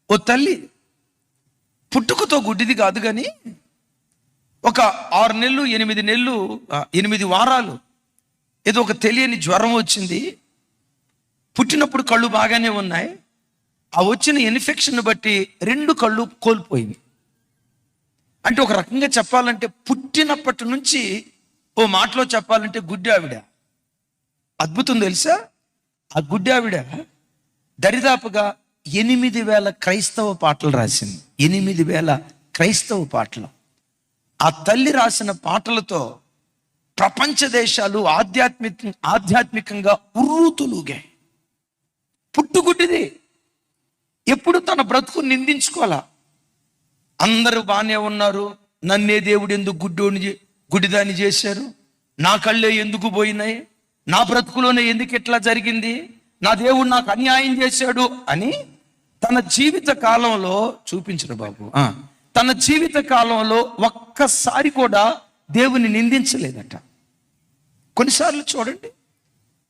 ఓ తల్లి పుట్టుకతో గుడ్డిది కాదు, కానీ ఒక 6 నెలలు 8 నెలలు 8 వారాలు ఏదో ఒక తెలియని జ్వరం వచ్చింది. పుట్టినప్పుడు కళ్ళు బాగానే ఉన్నాయి. ఆ వచ్చిన ఇన్ఫెక్షన్ బట్టి 2 కళ్ళు కోల్పోయింది. అంటే ఒక రకంగా చెప్పాలంటే పుట్టినప్పటి నుంచి, ఓ మాటలో చెప్పాలంటే గుడ్డి ఆవిడ. అద్భుతం తెలుసా? ఆ గుడ్డి ఆవిడ దరిదాపుగా 8,000 క్రైస్తవ పాటలు రాసింది. 8,000 క్రైస్తవ పాటలు. ఆ తల్లి రాసిన పాటలతో ప్రపంచ దేశాలు ఆధ్యాత్మికంగా ఉర్రూతులుగాయి. పుట్టుగుడ్డిది. ఎప్పుడు తన బ్రతుకు నిందించుకోవాలా. అందరూ బాగానే ఉన్నారు, నన్నే దేవుడు ఎందుకు గుడ్డిదాన్ని చేశారు, నా కళ్ళే ఎందుకు పోయినాయి, నా బ్రతుకులోనే ఎందుకు ఇట్లా జరిగింది, నా దేవుడు నాకు అన్యాయం చేశాడు అని తన జీవిత కాలంలో చూపించరు బాబు. తన జీవిత కాలంలో ఒక్కసారి కూడా దేవుని నిందించలేదట. కొన్నిసార్లు చూడండి,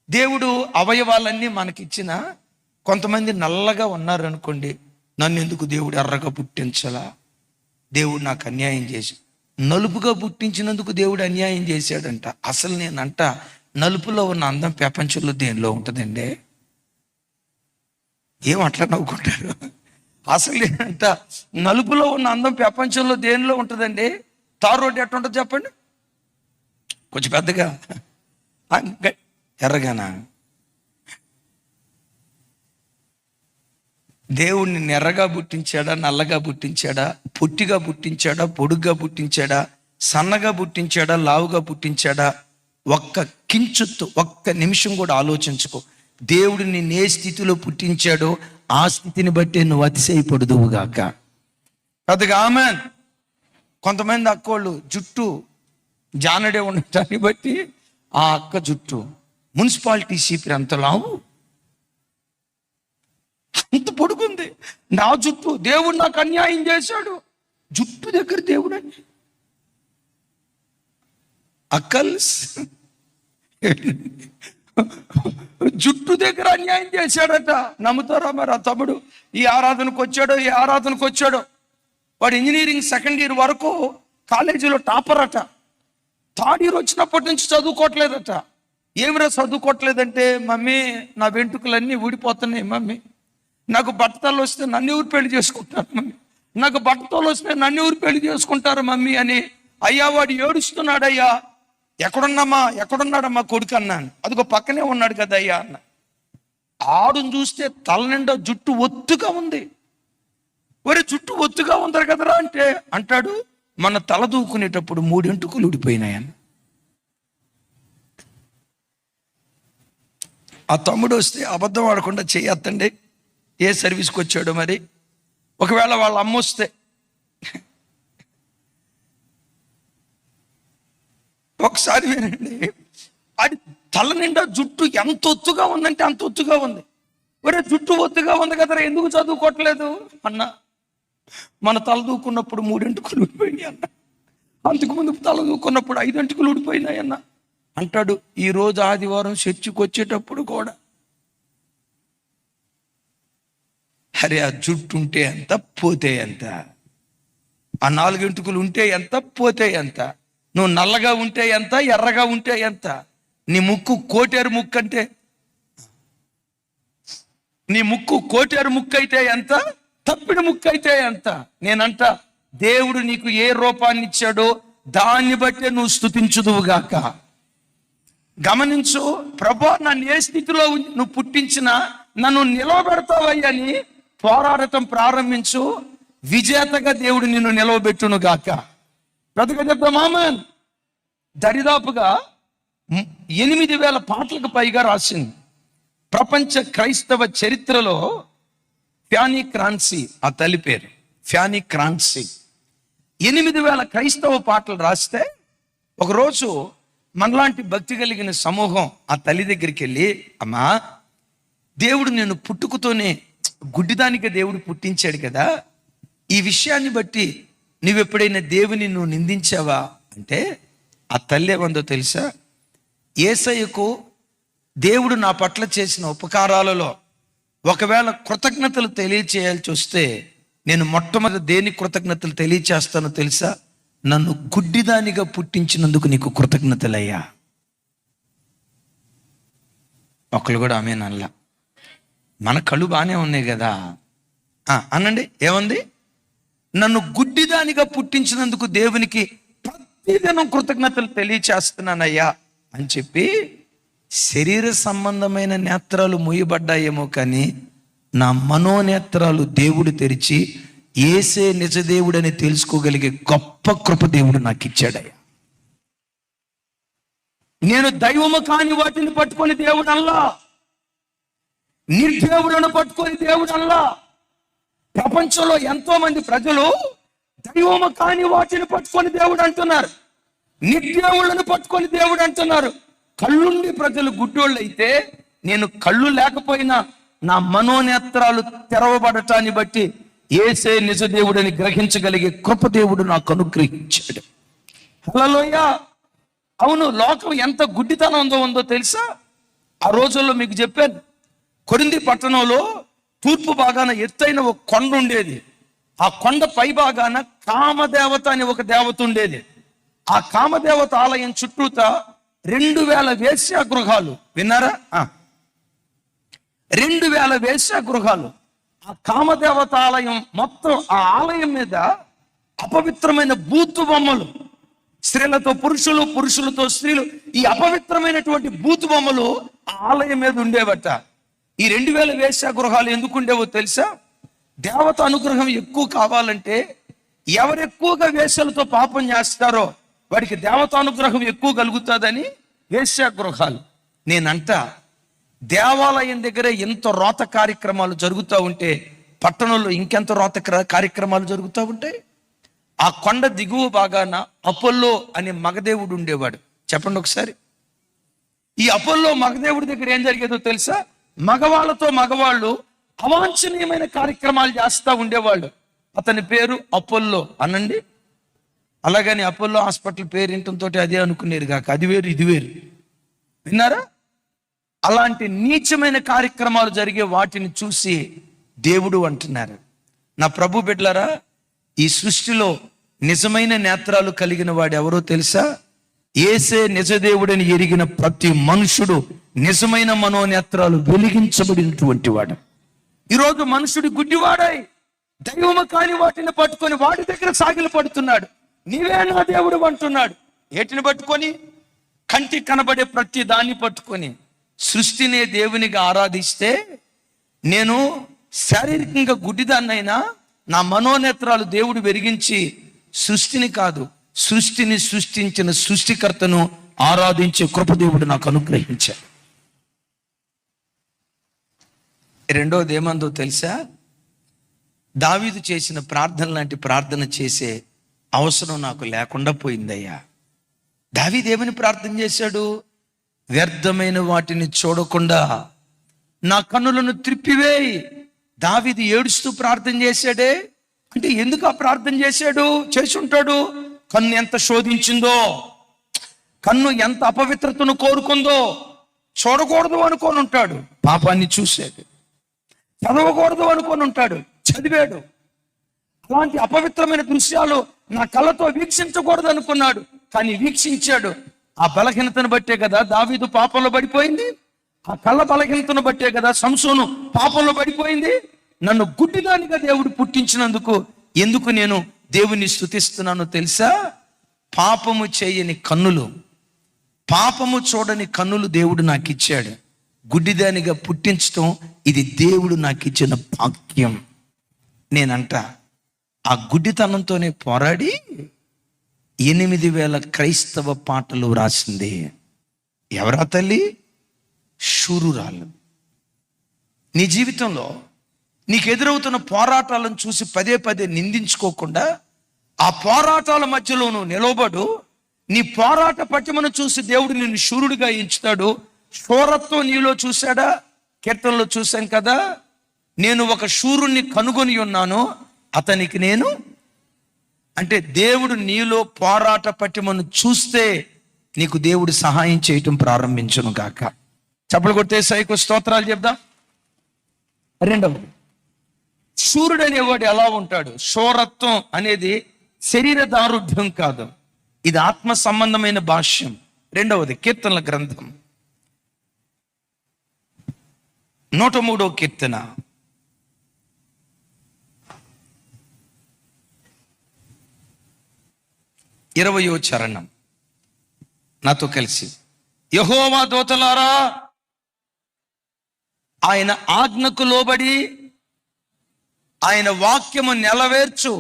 దేవుడు అవయవాలన్నీ మనకిచ్చిన కొంతమంది నల్లగా ఉన్నారనుకోండి, నన్ను ఎందుకు దేవుడు ఎర్రగా పుట్టించలా, దేవుడు నాకు అన్యాయం చేసి, నలుపుగా పుట్టించినందుకు దేవుడు అన్యాయం చేశాడంట. అసలు నేనంట, నలుపులో ఉన్న అందం ప్రపంచంలో దేనిలో ఉంటుందండి? ఏం అట్లా నవ్వుకుంటారు? అసలు నేనంట, నలుపులో ఉన్న అందం ప్రపంచంలో దేనిలో ఉంటుందండి? తారు రోడ్డు ఎట్లా ఉంటుంది చెప్పండి, కొంచెం పెద్దగా, ఎర్రగానా? దేవుడిని నెర్రగా పుట్టించాడా, నల్లగా పుట్టించాడా, పొట్టిగా పుట్టించాడా, పొడుగ్గా పుట్టించాడా, సన్నగా పుట్టించాడా, లావుగా పుట్టించాడా? ఒక్క నిమిషం కూడా ఆలోచించుకో. దేవుడు నిన్ను ఏ స్థితిలో పుట్టించాడో ఆ స్థితిని బట్టి నువ్వు అతిశయపడుదువుగాక. పెద్దగా ఆమేన్. కొంతమంది అక్కోళ్ళు జుట్టు జానడే ఉండటాన్ని బట్టి ఆ అక్క జుట్టు మున్సిపాలిటీ సీపీ అంత లావు, అంత పొడుగుంది. నా జుట్టు, దేవుడు నాకు అన్యాయం చేశాడు. జుట్టు దగ్గర దేవుడు అండి అక్కల్స్, జుట్టు దగ్గర అన్యాయం చేశాడట. నమ్ముతారా మరి? ఆ తమ్ముడు ఈ ఆరాధనకు వచ్చాడో, వాడు ఇంజనీరింగ్ 2nd ఇయర్ వరకు కాలేజీలో టాపర్ అట. 3rd ఇయర్ వచ్చినప్పటి నుంచి చదువుకోవట్లేదట. ఏమిరా చదువుకోవట్లేదంటే, మమ్మీ నా వెంట్రుకలన్నీ ఊడిపోతున్నాయి మమ్మీ, నాకు బట్టతలు వస్తే నన్ను ఊరు పెళ్లి చేసుకుంటారు మమ్మీ, నాకు బట్టతలు వస్తే నన్ను ఊరు పెళ్లి చేసుకుంటారు మమ్మీ అని. అయ్యా వాడు ఏడుస్తున్నాడయ్యా. ఎక్కడున్నాడమ్మా కొడుకు అన్నాను. అదిగో పక్కనే ఉన్నాడు కదా అయ్యా అన్న. ఆడును చూస్తే తల నిండా జుట్టు ఒత్తుగా ఉంది. ఒరే జుట్టు ఒత్తుగా ఉందరు కదరా అంటే అంటాడు, మన తల దూకునేటప్పుడు 3 ఎంటుకలు ఊడిపోయినాయన్న. ఆ తమ్ముడు వస్తే అబద్ధం ఆడకుండా చేయొద్దండి, ఏ సర్వీస్కి వచ్చాడో మరి. ఒకవేళ వాళ్ళ అమ్మ వస్తే, ఒకసారి వినండి, అది తల నిండా జుట్టు ఎంత ఒత్తుగా ఉందంటే అంత ఒత్తుగా ఉంది. ఒరే జుట్టు ఒత్తుగా ఉంది కదరా, ఎందుకు చదువుకోవట్లేదు అన్న. మన తల దూకున్నప్పుడు 3 ఎంటుకలు ఊడిపోయినాయి అన్న, అంతకుముందు తల దూకున్నప్పుడు 5 ఎంటుకలు ఊడిపోయినాయి అన్న అంటాడు. ఈరోజు ఆదివారం చర్చికి వచ్చేటప్పుడు కూడా, అరే ఆ జుట్టు ఉంటే ఎంత, పోతే ఎంత, ఆ 4 ఎంటుకలు ఉంటే ఎంత, పోతే ఎంత, నువ్వు నల్లగా ఉంటే ఎంత, ఎర్రగా ఉంటే ఎంత, నీ ముక్కు కోటేరు ముక్కు అంటే, నీ ముక్కు కోటేరు ముక్కు అయితే ఎంత, తప్పిడి ముక్కు అయితే ఎంత. నేనంట, దేవుడు నీకు ఏ రూపాన్ని ఇచ్చాడో దాన్ని బట్టే నువ్వు స్తుతించుదువుగాక. గమనించు, ప్రభా నన్ను ఏ స్థితిలో నువ్వు పుట్టించినా నన్ను నిలవబెడతావయ్యని పోరాడటం ప్రారంభించు. విజేతగా దేవుడు నిన్ను నిలవబెట్టును గాక. బ్రతుక చెప్తాం ఆమేన్. దరిదాపుగా 8,000 పాటలకు పైగా రాసింది. ప్రపంచ క్రైస్తవ చరిత్రలో ఫ్యానీ క్రాన్సీ, ఆ తల్లి పేరు ఫ్యానీ క్రాన్సీ, 8,000 క్రైస్తవ పాటలు రాస్తే, ఒకరోజు మనలాంటి భక్తి కలిగిన సమూహం ఆ తల్లి దగ్గరికి వెళ్ళి, అమ్మా దేవుడు నేను పుట్టుకతోనే గుడ్డిదానికే దేవుడు పుట్టించాడు కదా, ఈ విషయాన్ని బట్టి నువ్వెప్పుడైనా దేవుని నువ్వు నిందించావా అంటే ఆ తల్లి ఏమందో తెలుసా? యేసయ్యకు దేవుడు నా పట్ల చేసిన ఉపకారాలలో ఒకవేళ కృతజ్ఞతలు తెలియచేయాల్సి వస్తే నేను మొట్టమొదటి దేని కృతజ్ఞతలు తెలియచేస్తానో తెలుసా? నన్ను గుడ్డిదానిగా పుట్టించినందుకు నీకు కృతజ్ఞతలయ్యా. ఒకళ్ళు కూడా ఆమేనల్లా. మన కళ్ళు బాగానే ఉన్నాయి కదా అనండి. ఏముంది? నన్ను గుడ్డిదానిగా పుట్టించినందుకు దేవునికి ప్రతిదినం కృతజ్ఞతలు తెలియచేస్తున్నానయ్యా అని చెప్పి శరీర సంబంధమైన నేత్రాలు మూయబడ్డాయేమో కానీ నా మనోనేత్రాలు దేవుడు తెరిచి యేసే నిజదేవుడని తెలుసుకోగలిగే గొప్ప కృప దేవుడు నాకు ఇచ్చాడయ్యా. నేను దైవము కాని వాటిని పట్టుకొని దేవుడు అల్లా, నిర్దేవులను పట్టుకొని దేవుడు అల్లా. ప్రపంచంలో ఎంతో మంది ప్రజలు దైవము కాని వాటిని పట్టుకొని దేవుడు అంటున్నారు, నిర్దేవులను పట్టుకొని దేవుడు అంటున్నారు. కళ్ళుండి ప్రజలు గుడ్డోళ్ళు అయితే, నేను కళ్ళు లేకపోయినా నా మనోనేత్రాలు తెరవబడటాన్ని బట్టి యేసే నిజదేవుడని గ్రహించగలిగే కృప దేవుడు నాకు అనుగ్రహించాడు. హల్లెలూయా. అవును, లోకం ఎంత గుడ్డితనం ఉందో తెలుసా? ఆ రోజుల్లో మీకు చెప్పాను, కొరింథీ పట్టణంలో తూర్పు భాగాన ఎత్తైన ఒక కొండ ఉండేది. ఆ కొండ పై భాగాన కామదేవత అని ఒక దేవత ఉండేది. ఆ కామదేవత ఆలయం చుట్టూత 2000 వేశ్యాగృహాలు. విన్నారా? 2000 వేశ్యాగృహాలు. ఆ కామదేవత ఆలయం మొత్తం, ఆ ఆలయం మీద అపవిత్రమైన బూతు బొమ్మలు, స్త్రీలతో పురుషులు, పురుషులతో స్త్రీలు, ఈ అపవిత్రమైనటువంటి బూతు బొమ్మలు ఆ ఆలయం మీద ఉండేవట. ఈ 2000 వేశ్యాగృహాలు ఎందుకు ఉండేవో తెలుసా? దేవత అనుగ్రహం ఎక్కువ కావాలంటే ఎవరు ఎక్కువగా వేశ్యలతో పాపం చేస్తారో వాడికి దేవత అనుగ్రహం ఎక్కువ కలుగుతుందని వేశ్యాగృహాలు. నేనంట దేవాలయం దగ్గర ఎంత రోత కార్యక్రమాలు జరుగుతూ ఉంటే పట్టణంలో ఇంకెంత రోత కార్యక్రమాలు జరుగుతూ ఉంటాయి. ఆ కొండ దిగువ భాగాన అపోల్లో అనే మగదేవుడు ఉండేవాడు. చెప్పండి ఒకసారి. ఈ అపోల్లో మగదేవుడి దగ్గర ఏం జరిగేదో తెలుసా? మగవాళ్ళతో మగవాళ్ళు అవాంఛనీయమైన కార్యక్రమాలు చేస్తూ ఉండేవాళ్ళు. అతని పేరు అపోల్లో అనండి. అలాగని అపోల్లో హాస్పిటల్ పేరు వింటంతో అదే అనుకునేరు కాక, అది వేరు ఇది వేరు. విన్నారా? అలాంటి నీచమైన కార్యక్రమాలు జరిగే వాటిని చూసి దేవుడు అంటున్నారు, నా ప్రభు బిడ్డలారా, ఈ సృష్టిలో నిజమైన నేత్రాలు కలిగిన వాడు ఎవరో తెలుసా? యేసే నిజదేవుడని ఎరిగిన ప్రతి మనుషుడు నిజమైన మనోనేత్రాలు వెలిగించబడినటువంటి వాడు. ఈరోజు మనుషుడు గుడ్డివాడై దైవము కాని వాటిని పట్టుకొని వాటి దగ్గర సాగిలు పడుతున్నాడు. నీవే నా దేవుడు అంటున్నాడు. ఏటిని పట్టుకొని? కంటి కనబడే ప్రతి దాన్ని పట్టుకొని సృష్టినే దేవునిగా ఆరాధిస్తే, నేను శారీరకంగా గుడ్డిదాన్నైనా నా మనోనేత్రాలు దేవుడు వెలిగించి సృష్టిని కాదు, సృష్టిని సృష్టించిన సృష్టికర్తను ఆరాధించే కృప దేవుడు నాకు అనుగ్రహించాడు. రెండోది ఏమందో తెలుసా? దావీదు చేసిన ప్రార్థన లాంటి ప్రార్థన చేసే అవసరం నాకు లేకుండా పోయిందయ్యా. దావీదు ఏమని ప్రార్థన చేశాడు? వ్యర్థమైన వాటిని చూడకుండా నా కన్నులను త్రిప్పివేయి. దావీదు ఏడుస్తూ ప్రార్థన చేశాడే అంటే ఎందుకు ఆ ప్రార్థన చేశాడు? చేసి ఉంటాడు. కన్ను ఎంత శోధించిందో, కన్ను ఎంత అపవిత్రతను కోరుకుందో, చూడకూడదు అనుకొని ఉంటాడు, పాపాన్ని చూశాడు. చదవకూడదు అనుకొని ఉంటాడు, చదివాడు. అలాంటి అపవిత్రమైన దృశ్యాలు నా కళ్ళతో వీక్షించకూడదు అనుకున్నాడు, కానీ వీక్షించాడు. ఆ బలహీనతను బట్టే కదా దావీదు పాపంలో పడిపోయింది. ఆ కళ్ళ బలహీనతను బట్టే కదా సంసోను పాపంలో పడిపోయింది. నన్ను గుడ్డిదానిగా దేవుడు పుట్టించినందుకు ఎందుకు నేను దేవుని స్తుతిస్తున్నానో తెలుసా? పాపము చేయని కన్నులు, పాపము చూడని కన్నులు దేవుడు నాకు ఇచ్చాడు. గుడ్డిదానిగా పుట్టించడం ఇది దేవుడు నాకు ఇచ్చిన భాగ్యం. నేనంట ఆ గుడ్డితనంతోనే పోరాడి 8000 క్రైస్తవ పాటలు రాసింది ఎవరా తల్లి? శూరురాలు. నీ జీవితంలో నీకు ఎదురవుతున్న పోరాటాలను చూసి పదే పదే నిందించుకోకుండా ఆ పోరాటాల మధ్యలో నువ్వు నిలవబడు. నీ పోరాట పటిమను చూసి దేవుడు నిన్ను శూరుడిగా ఎంచుతాడు. శూరత్వం నీలో చూశాడా? కీర్తనలో చూసాం కదా, నేను ఒక శూరుణ్ణి కనుగొని ఉన్నాను, అతనికి నేను, అంటే దేవుడు నీలో పోరాట పటిమను చూస్తే నీకు దేవుడు సహాయం చేయటం ప్రారంభించును గాక. చప్పలు కొట్టే సైకు స్తోత్రాలు చెప్దాం. రెండవది, శూరుడు అనేవాడు ఎలా ఉంటాడు? శూరత్వం అనేది శరీర దారుఢ్యం కాదు, ఇది ఆత్మ సంబంధమైన భాష్యం. రెండవది, కీర్తనల గ్రంథం 103వ కీర్తన 20వ చరణం. నాతో కలిసి, యెహోవా దూతలారా ఆయన ఆజ్ఞకు లోబడి ఆయన వాక్యము నెలవేర్చు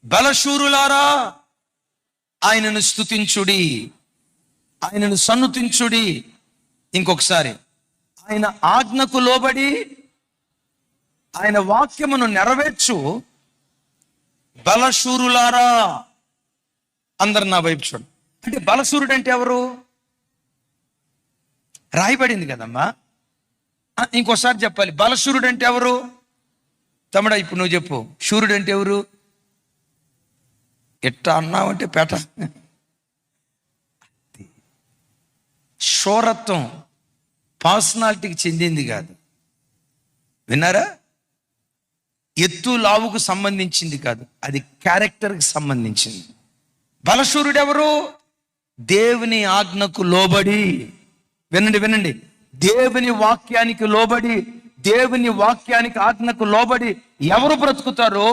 బలశూరులారా ఆయనను స్తుతించుడి, ఆయనను సన్నుతించుడి. ఇంకొకసారి, ఆయన ఆజ్ఞకు లోబడి ఆయన వాక్యమును నెరవేర్చు బలశూరులారా. అందరు నా వైపు చూడండి. అంటే బలశూరుడు అంటే ఎవరు? రాయబడింది కదమ్మా. ఇంకోసారి చెప్పాలి, బలశూరుడు అంటే ఎవరు? తమ్ముడా ఇప్పుడు నువ్వు చెప్పు, శూరుడు అంటే ఎవరు? ఎట్టా అన్నావంటే పేట. శూరత్వం పర్సనాలిటీకి చెందింది కాదు, విన్నారా? ఎత్తు లావుకు సంబంధించింది కాదు, అది క్యారెక్టర్కి సంబంధించింది. బలశూరుడు ఎవరు? దేవుని ఆజ్ఞకు లోబడి, వినండి వినండి, దేవుని వాక్యానికి లోబడి, దేవుని వాక్యానికి ఆజ్ఞకు లోబడి ఎవరు బ్రతుకుతారో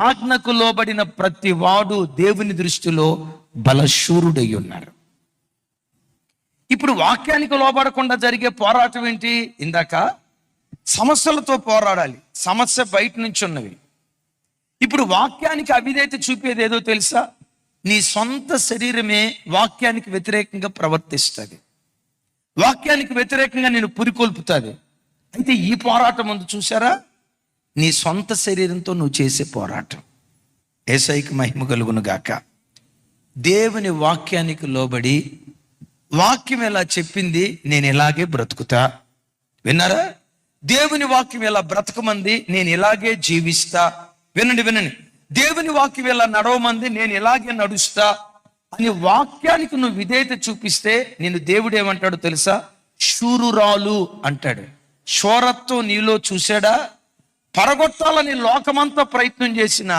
ఆజ్ఞకు లోబడిన ప్రతి వాడు దేవుని దృష్టిలో బలశూరుడై ఉన్నారు. ఇప్పుడు వాక్యానికి లోబడకుండా జరిగే పోరాటం ఏంటి? ఇందాక సమస్యలతో పోరాడాలి, సమస్య బయట నుంచి ఉన్నవి. ఇప్పుడు వాక్యానికి అవిధేయత చూపేది ఏదో తెలుసా? నీ సొంత శరీరమే వాక్యానికి వ్యతిరేకంగా ప్రవర్తిస్తుంది, వాక్యానికి వ్యతిరేకంగా నేను పురికొల్పుతుంది. అయితే ఈ పోరాటం ముందు చూసారా, నీ సొంత శరీరంతో నువ్వు చేసే పోరాటం. యేసయ్యకి మహిమ కలుగును గాక. దేవుని వాక్యానికి లోబడి, వాక్యం ఎలా చెప్పింది నేను ఇలాగే బ్రతుకుతా, విన్నారా? దేవుని వాక్యం ఎలా బ్రతకమంది నేను ఇలాగే జీవిస్తా. వినండి వినండి, దేవుని వాక్యం ఎలా నడవమంది నేను ఇలాగే నడుస్తా అని వాక్యానికి నువ్వు విధేయత చూపిస్తే నేను దేవుడు ఏమంటాడు తెలుసా? శూరురాలు అంటాడు. శూరత్వం నీలో చూశాడా? పరగొట్టాలని లోకమంతా ప్రయత్నం చేసిన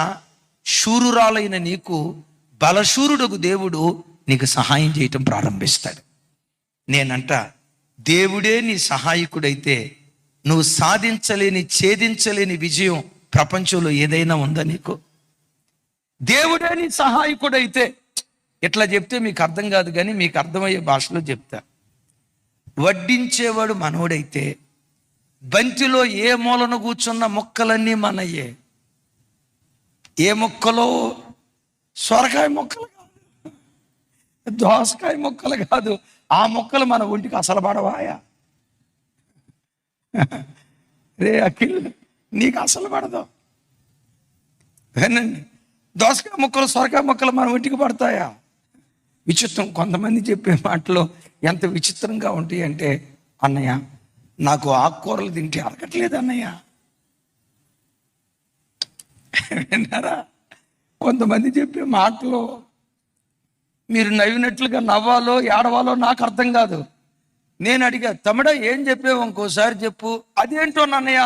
శూరురాలైన నీకు బలశూరుడుకు దేవుడు నీకు సహాయం చేయటం ప్రారంభిస్తాడు. నేనంట, దేవుడే నీ సహాయకుడైతే నువ్వు సాధించలేని, ఛేదించలేని విజయం ప్రపంచంలో ఏదైనా ఉందా నీకు? దేవుడే నీ సహాయకుడైతే, ఇట్లా చెప్తే మీకు అర్థం కాదు కానీ మీకు అర్థమయ్యే భాషలో చెప్తా. వడ్డించేవాడు మనోడైతే బంతిలో ఏ మూలను కూర్చున్న మొక్కలన్నీ మనయ్యే. ఏ మొక్కలో? సొరకాయ మొక్కలు కాదు, దోసకాయ మొక్కలు కాదు, ఆ మొక్కలు మన ఒంటికి అసలు పడవాయా? రే అఖిల్, నీకు అసలు పడదు. వినండి, దోసకాయ మొక్కలు, సొరకాయ మొక్కలు మన ఒంటికి పడతాయా? విచిత్రం. కొంతమంది చెప్పే మాటలు ఎంత విచిత్రంగా ఉంటాయి అంటే, అన్నయ్య నాకు ఆకుకూరలు తింటే అరగట్లేదు అన్నయ్య. విన్నారా? కొంతమంది చెప్పే మాటలు మీరు నవ్వినట్లుగా నవ్వాలో ఏడవాలో నాకు అర్థం కాదు. నేను అడిగా, తమ్ముడా ఏం చెప్పావు, ఇంకోసారి చెప్పు. అదేంటో అన్నయ్య,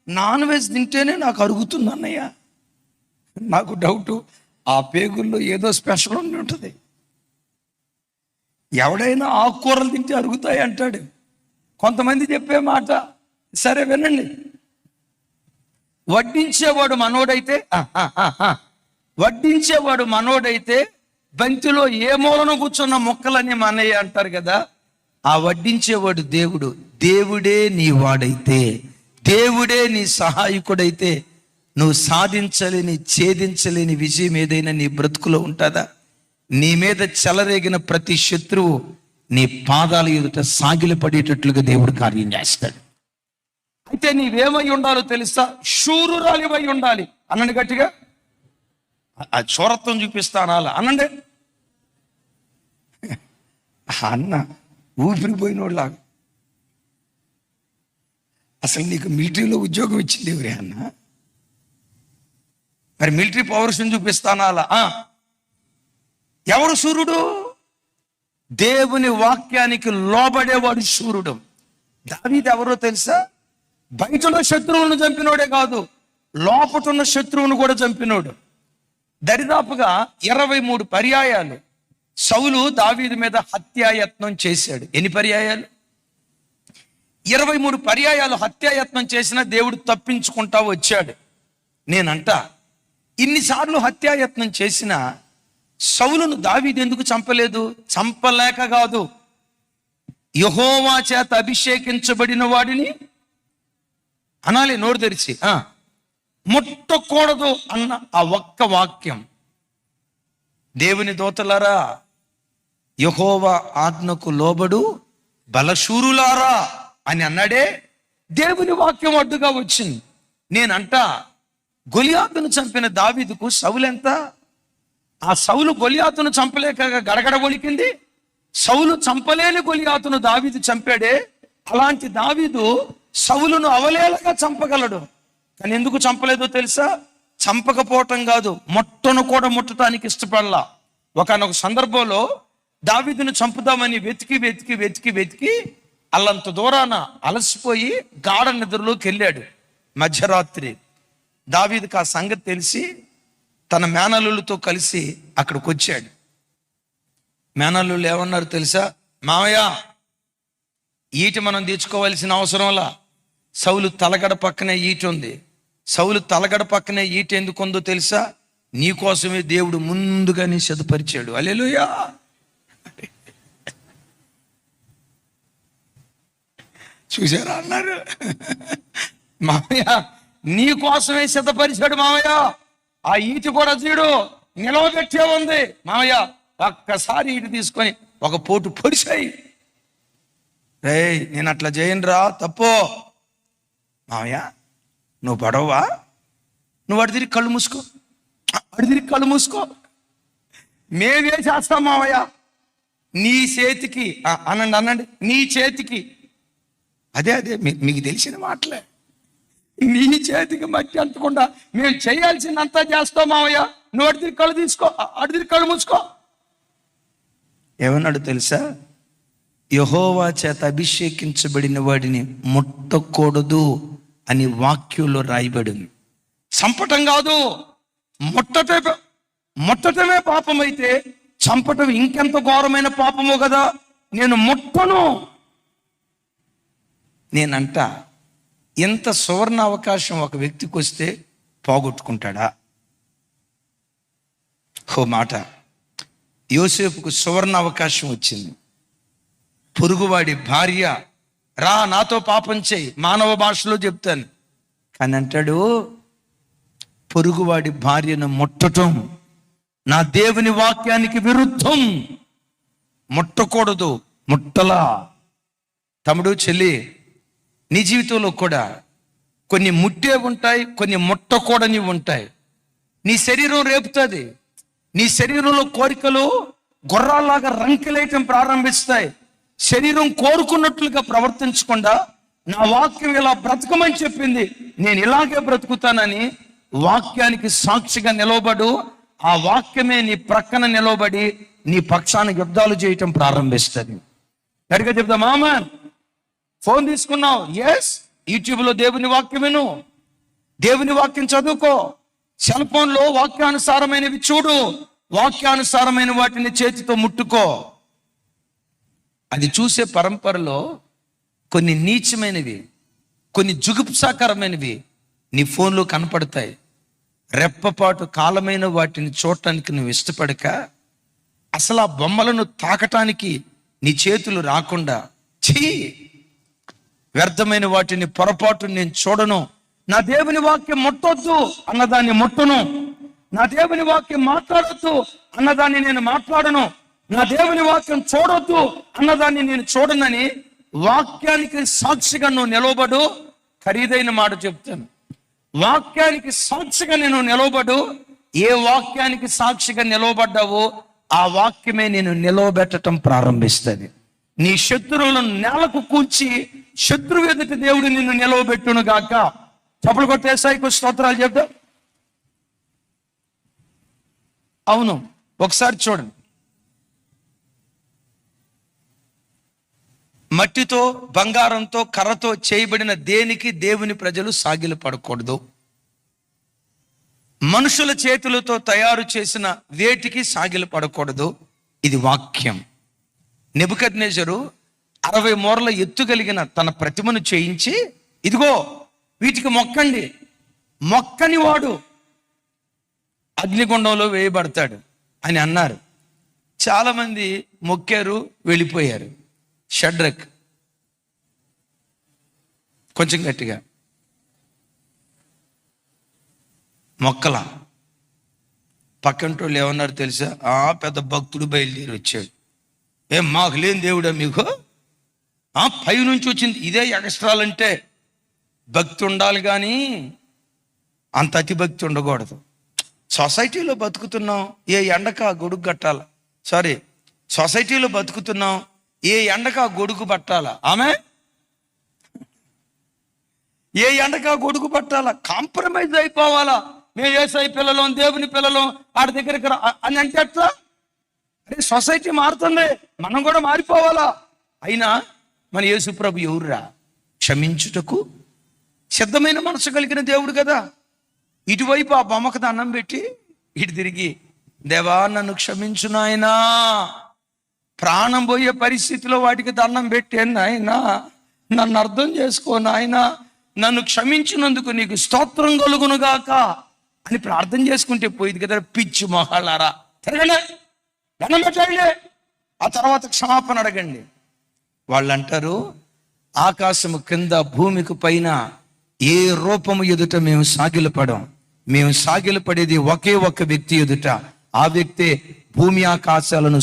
నాన్ వెజ్ తింటేనే నాకు అరుగుతుంది అన్నయ్య. నాకు డౌటు, ఆ పేగుల్లో ఏదో స్పెషల్ ఉండి ఉంటుంది. ఎవడైనా ఆకుకూరలు తింటే అరుగుతాయి అంటాడు. కొంతమంది చెప్పే మాట సరే వినండి. వడ్డించేవాడు మనోడైతే బంతిలో ఏ మూలను కూర్చున్న మొక్కలని మనయ్య అంటారు కదా. ఆ వడ్డించేవాడు దేవుడు. దేవుడే నీ వాడైతే, దేవుడే నీ సహాయకుడైతే నువ్వు సాధించలేని, ఛేదించలేని విజయం ఏదైనా నీ బ్రతుకులో ఉంటుందా? నీ మీద చెలరేగిన ప్రతి శత్రువు నీ పాదాల ఎదుట సాగిలపడేటట్లుగా దేవుడు కార్యం చేస్తాడు. అయితే నీవేమై ఉండాలో తెలుసా? శూరురాలివై ఉండాలి. అనండి గట్టిగా, ఆ శూరత్వం చూపిస్తాను అలా అనండి. అన్న ఊపిరిపోయినోళ్ళలాగా అసలు నీకు మిలిటరీలో ఉద్యోగం ఇచ్చింది ఎవరే అన్న? మరి మిలిటరీ పవర్స్ని చూపిస్తానా అలా? ఎవరు సూర్యుడు? దేవుని వాక్యానికి లోబడేవాడు సూర్యుడు. దావీదు ఎవరో తెలుసా? బయటలో శత్రువులను చంపినోడే కాదు, లోపటున్న శత్రువును కూడా చంపినోడు. దరిదాపుగా 23 పర్యాయాలు సౌలు దావీదు మీద హత్యాయత్నం చేశాడు. ఎన్ని పర్యాయాలు? 23 పర్యాయాలు హత్యాయత్నం చేసినా దేవుడు తప్పించుకుంటా వచ్చాడు. నేనంట ఇన్నిసార్లు హత్యాయత్నం చేసిన సౌలును దావీదు ఎందుకు చంపలేదు? చంపలేక కాదు, యెహోవా చేత అభిషేకించబడిన వాడిని అనాలి నోరు తెరిచి, ముట్టకూడదు అన్న ఆ ఒక్క వాక్యం. దేవుని దూతలారా, యెహోవా ఆజ్ఞకు లోబడు బలశూరులారా అని అన్నాడే, దేవుని వాక్యం అడ్డుగా వచ్చింది. నేనంట గొలియాతును చంపిన దావీదుకు సౌలు ఎంత? ఆ సౌలు గొలియాతును చంపలేక గడగడ వణికింది. సౌలు చంపలేని గొలియాతును దావీదు చంపాడే. అలాంటి దావీదు సౌలును అవలేలగా చంపగలడు. కానీ ఎందుకు చంపలేదో తెలుసా? చంపకపోవటం కాదు, మొట్టను కూడా ముట్టడానికి ఇష్టపడలా. ఒకనొక సందర్భంలో దావీదును చంపుదామని వెతికి అల్లంత దూరాన అలసిపోయి గాఢ నిద్రలోకి వెళ్ళాడు. మధ్యరాత్రి దావీదుకు ఆ సంగతి తెలిసి తన మేనల్లులతో కలిసి అక్కడికి వచ్చాడు. మేనల్లులు ఏమన్నారు తెలుసా? మామయ్య, ఈటి మనం తెచ్చుకోవాల్సిన అవసరంలా, సౌలు తలగడ పక్కనే ఈట ఉంది. సౌలు తలగడ పక్కనే ఈట ఎందుకు ఉందో తెలుసా? నీకోసమే దేవుడు ముందుగానే సిద్ధపరిచాడు. హల్లెలూయా. చూసారా అన్నారు, మామయ్య నీకోసమే సిద్ధపరిచాడు మామయ్య. ఆ ఈటి కూడా చూడు నిలవబెట్టే ఉంది మామయ్య. ఒక్కసారి ఈటి తీసుకొని ఒక పోటు పొడిచాయి. రేయ్, నేను అట్లా చేయనురా, తప్పు. మామయ్య నువ్వు పడవా? నువ్వు అడి తిరిగి కళ్ళు మూసుకో, మేమే చేస్తాం మామయ్య. నీ చేతికి అనండి, నీ చేతికి అదే మీకు తెలిసిన మాటలే. నీ చేతికి మట్టి అంటకుండా మేము చేయాల్సిందంతా చేస్తాం మామయ్య. నువ్వు అడి తిరిగి కళ్ళు తీసుకో, అడి తిరిగి కళ్ళు మూసుకో. ఏమన్నాడు తెలుసా? యెహోవా చేత అభిషేకించబడిన వాడిని ముట్టకూడదు అని వాక్యంలో రాయబడింది. చంపటం కాదు, ముట్టటమే పాపమైతే చంపటం ఇంకెంత ఘోరమైన పాపమో కదా. నేను ముట్టను. నేనంట ఎంత సువర్ణ అవకాశం ఒక వ్యక్తికి వస్తే పోగొట్టుకుంటాడా? ఓ మాట, యోసేపుకు సువర్ణ అవకాశం వచ్చింది. పొరుగువాడి భార్య, రా నాతో పాపం చేయి, మానవ భాషలో చెప్తాను. కానీ అంటాడు, పొరుగువాడి భార్యను ముట్టటం నా దేవుని వాక్యానికి విరుద్ధం, ముట్టకూడదు. ముట్టలా. తమ్ముడు, చెల్లి, నీ జీవితంలో కూడా కొన్ని ముట్టే ఉంటాయి, కొన్ని ముట్టకూడని ఉంటాయి. నీ శరీరం రేపుతుంది. నీ శరీరంలో కోరికలు గుర్రాల్లాగా రంకెలేయటం ప్రారంభిస్తాయి. శరీరం కోరుకున్నట్లుగా ప్రవర్తించకుండా నా వాక్యం ఇలా బ్రతకమని చెప్పింది, నేను ఇలాగే బ్రతుకుతానని వాక్యానికి సాక్షిగా నిలవబడు. ఆ వాక్యమే నీ ప్రక్కన నిలవబడి నీ పక్షాన యుద్ధాలు చేయటం ప్రారంభిస్తుంది. గట్టిగా చెప్తా, మామా ఫోన్ తీసుకున్నావు, ఎస్, యూట్యూబ్లో దేవుని వాక్యం విను, దేవుని వాక్యం చదువుకో, సెల్ ఫోన్లో వాక్యానుసారమైనవి చూడు, వాక్యానుసారమైన వాటిని చేతితో ముట్టుకో. అది చూసే పరంపరలో కొన్ని నీచమైనవి, కొన్ని జుగుప్సాకరమైనవి నీ ఫోన్లో కనపడతాయి. రెప్పపాటు కాలమైన వాటిని చూడటానికి నువ్వు ఇష్టపడక, అసలు ఆ బొమ్మలను తాకటానికి నీ చేతులు రాకుండా, వ్యర్థమైన వాటిని పొరపాటు నేను చూడను, నా దేవుని వాక్యం ముట్టొద్దు అన్నదాన్ని ముట్టను, నా దేవుని వాక్యం మాట్లాడొద్దు అన్నదాన్ని నేను మాట్లాడను, నా దేవుని వాక్యం చూడొద్దు అన్నదాన్ని నేను చూడనని వాక్యానికి సాక్షిగా నువ్వు నిలవబడు. ఖరీదైన మాట చెప్తాను, వాక్యానికి సాక్షిగా నేను నిలవబడు. ఏ వాక్యానికి సాక్షిగా నిలవబడ్డావో ఆ వాక్యమే నేను నిలవబెట్టడం ప్రారంభిస్తుంది. నీ శత్రువులను నేలకు కూల్చి శత్రువు ఎదుట దేవుడు నిన్ను నిలవబెట్టును గాక. చప్పలు కొట్టేసాయికు స్తోత్రాలు చెప్తాం. అవును, ఒకసారి చూడండి. మట్టితో, బంగారంతో, కర్రతో చేయబడిన దేనికి దేవుని ప్రజలు సాగిలు పడకూడదు. మనుషుల చేతులతో తయారు చేసిన వేటికి సాగిలు పడకూడదు. ఇది వాక్యం. నెబుకద్నెజరు 60 మూరల ఎత్తు కలిగిన తన ప్రతిమను చేయించి, ఇదిగో వీటికి మొక్కండి, మొక్కని వాడు అగ్నిగుండంలో వేయబడతాడు అని అన్నారు. చాలామంది మొక్కారు, వెళ్ళిపోయారు. షడ్రక్, కొంచెం గట్టిగా, మొక్కల పక్కంటోళ్ళు ఏమన్నారు తెలుసా? పెద్ద భక్తుడు బయలుదేరి వచ్చాడు. మాకు లేని దేవుడా మీకు? పై నుంచి వచ్చింది. ఇదే ఎక్స్ట్రాలంటే భక్తి ఉండాలి, కానీ అంత అతి భక్తి ఉండకూడదు. సొసైటీలో బతుకుతున్నాం, ఏ ఎండక గొడుగు కట్టాల. సొసైటీలో బతుకుతున్నాం, ఏ ఎండక గొడుగు పట్టాలా? ఏ ఎండక గొడుగు పట్టాలా? కాంప్రమైజ్ అయిపోవాలా? మేము ఏసై పిల్లలం, దేవుని పిల్లలం, ఆడి దగ్గరికి అని అంటే ఎట్లా? అరే, సొసైటీ మారుతుంది, మనం కూడా మారిపోవాలా? అయినా మన యేసు ప్రభు ఎవరురా? క్షమించుటకు సిద్ధమైన మనసు కలిగిన దేవుడు కదా. ఇటువైపు ఆ బొమ్మకు దండం పెట్టి ఇటు తిరిగి, దేవా నన్ను క్షమించు నాయనా, ప్రాణం పోయే పరిస్థితిలో వాటికి దండం పెట్టి, నాయనా నన్ను అర్థం చేసుకో నాయనా, నన్ను క్షమించినందుకు నీకు స్తోత్రం కలుగునుగాక అని ప్రార్థన చేసుకుంటే పోయింది కదా. పిచ్చి మొహాలారా, తిరగలే, దండం పెట్టండి, ఆ తర్వాత క్షమాపణ అడగండి. వాళ్ళు అంటారు, ఆకాశము కింద భూమికి పైన ఏ రూపము ఎదుట మేము సాగిలపడం. మేము సాగిలపడేది ఒకే ఒక్క వ్యక్తి ఎదుట. ఆ వ్యక్తే భూమి ఆకాశాలను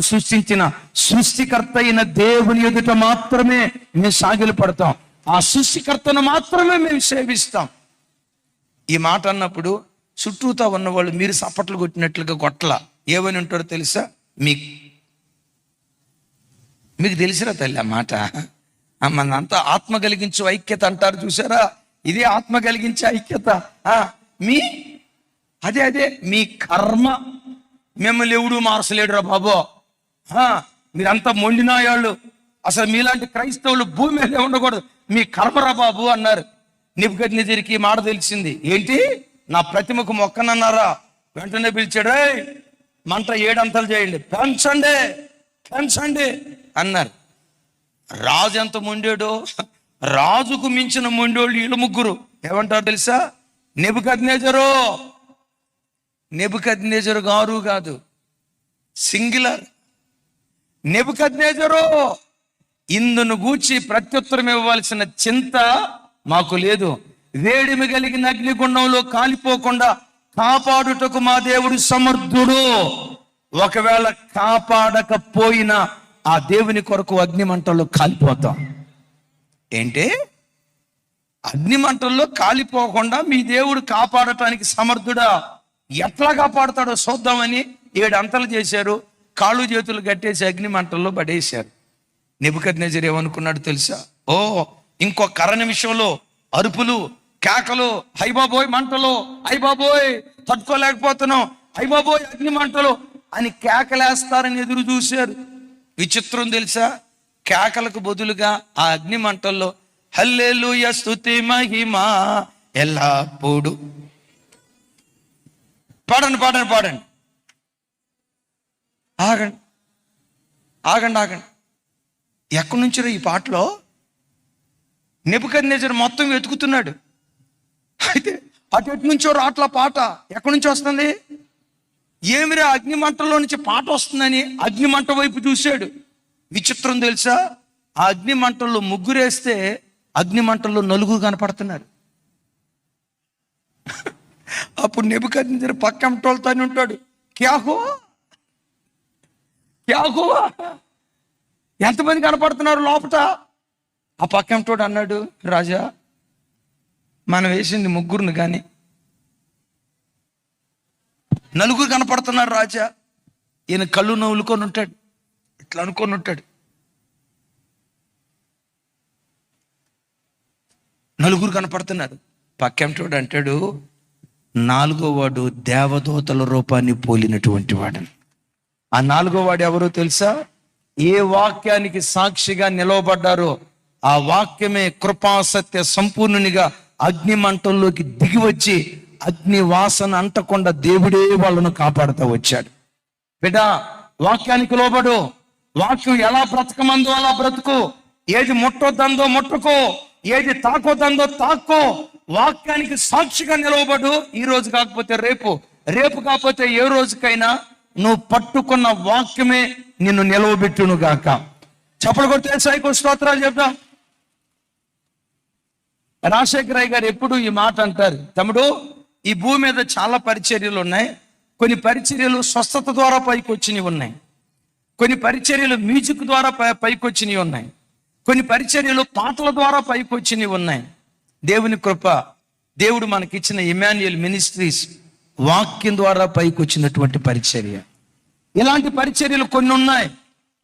సృష్టించిన సృష్టికర్త అయిన దేవుని ఎదుట మాత్రమే మేము సాగిలపడతాం. ఆ సృష్టికర్తను మాత్రమే మేము సేవిస్తాం. ఈ మాట అన్నప్పుడు చుట్టూతా ఉన్నవాళ్ళు మీరు సప్పట్లు కొట్టినట్లుగా కొట్ల. ఏమని ఉంటారో తెలుసా? మీకు తెలిసిరా తల్లి ఆ మాట? మనంతా ఆత్మ కలిగించు ఐక్యత అంటారు చూసారా? ఇదే ఆత్మ కలిగించే ఐక్యత. అదే మీ కర్మ మిమ్మల్ని ఎవడు మార్చలేడురా బాబో. మీరంతా మొండినాయాళ్ళు, అసలు మీలాంటి క్రైస్తవులు భూమి మీద ఉండకూడదు, మీ కర్మరా బాబు అన్నారు. నెబుకద్నెజరుకి మాట తెలిసింది. ఏంటి, నా ప్రతిమకు మొక్కనన్నారా? వెంటనే పిలిచాడు, మంట 7 అంతలు చేయండి, పెంచండి అన్నారు. రాజు ఎంత మొండాడో, రాజుకు మించిన మొండోళ్ళు వీళ్ళు ముగ్గురు. ఏమంటారు తెలుసా? నెబుకద్నెజరు గారు కాదు, సింగులర్. నెబుకద్నెజరు, ఇందును గూర్చి ప్రత్యుత్తరం ఇవ్వవలసిన చింత మాకు లేదు. వేడిమి కలిగిన అగ్నిగుండంలో కాలిపోకుండా కాపాడుటకు మా దేవుడు సమర్థుడు. ఒకవేళ కాపాడకపోయినా ఆ దేవుని కొరకు అగ్ని మంటల్లో కాలిపోతాం. ఏంటి, అగ్ని మంటల్లో కాలిపోకుండా మీ దేవుడు కాపాడటానికి సమర్థుడా? ఎట్లా కాపాడుతాడో చూద్దామని 7 అంతలు చేశారు. కాళ్ళు చేతులు కట్టేసి అగ్ని మంటల్లో పడేశారు. నెబుకద్నెజరు ఏమనుకున్నాడు తెలుసా? ఇంకో కర్ర నిమిషంలో అరుపులు, కేకలు, హైబాబోయ్ మంటలు, హైబాబోయ్ తట్టుకోలేకపోతున్నాం, హైబాబోయ్ అగ్ని మంటలు అని కేకలేస్తారని ఎదురు చూశారు. విచిత్రం తెలుసా? కేకలకు బదులుగా ఆ అగ్ని మంటల్లో హల్లెలూయా స్తుతి మహిమ ఎల్లప్పుడు. పాడండి. ఆగండి. ఎక్కడి నుంచో ఈ పాటలో నెబుకద్నెజరు మొత్తం వెతుకుతున్నాడు. అయితే అటు నుంచో రాట్ల పాట ఎక్కడి నుంచి వస్తుంది? ఏమిరా అగ్ని మంటల్లో నుంచి పాట వస్తుందని అగ్ని మంట వైపు చూశాడు. విచిత్రం తెలుసా? ఆ అగ్ని మంటల్లో ముగ్గురేస్తే అగ్ని మంటల్లో నలుగురు కనపడుతున్నారు. అప్పుడు నెబుకద్నెజరు పక్కంటోళ్ళతోనే ఉంటాడు. క్యా హువా, ఎంతమంది కనపడుతున్నారు లోపట? ఆ పక్కంటోడు అన్నాడు, రాజా మనం వేసింది ముగ్గురుని, కానీ నలుగురు కనపడుతున్నారు రాజా. ఈయన కళ్ళు నవ్వులుకొని ఉంటాడు, ఇట్లా అనుకొని ఉంటాడు. నలుగురు కనపడుతున్నారు. పక్కంటోడు అంటాడు, నాలుగో వాడు దేవదూతల రూపాన్ని పోలినటువంటి వాడు. ఆ నాలుగో వాడు ఎవరో తెలుసా? ఏ వాక్యానికి సాక్షిగా నిలవబడ్డారో ఆ వాక్యమే కృపాసత్య సంపూర్ణునిగా అగ్ని మంటల్లోకి దిగి వచ్చి అగ్ని వాసన అంటకుండా దేవుడే వాళ్ళను కాపాడుతూ వచ్చాడు. బిడ్డ, వాక్యానికి లోబడు. వాక్యం ఎలా బ్రతకమందో అలా బ్రతుకు. ఏది ముట్టొద్దందో ముట్టుకో, ఏది తాకొద్దందో తాక్కో. వాక్యానికి సాక్షిగా నిలవబడు. ఈ రోజు కాకపోతే రేపు, రేపు కాకపోతే ఏ రోజుకైనా నువ్వు పట్టుకున్న వాక్యమే నిన్ను నిలవబెట్టును గాక. చప్పలు కొట్టే సైకో స్తోత్రాలు చెప్దాం. రాజశేఖర రాయ్ గారు ఎప్పుడు ఈ మాట అంటారు, తమ్ముడు, ఈ భూమి మీద చాలా పరిచర్యలు ఉన్నాయి. కొన్ని పరిచర్యలు స్వస్థత ద్వారా పైకి వచ్చినవి ఉన్నాయి, కొన్ని పరిచర్యలు మ్యూజిక్ ద్వారా పైకి వచ్చినవి ఉన్నాయి, కొన్ని పరిచర్యలు పాటల ద్వారా పైకి వచ్చినవి ఉన్నాయి. దేవుని కృప, దేవుడు మనకిచ్చిన ఇమాన్యుయల్ మినిస్ట్రీస్ వాక్యం ద్వారా పైకి వచ్చినటువంటి పరిచర్య. ఇలాంటి పరిచర్యలు కొన్ని ఉన్నాయి.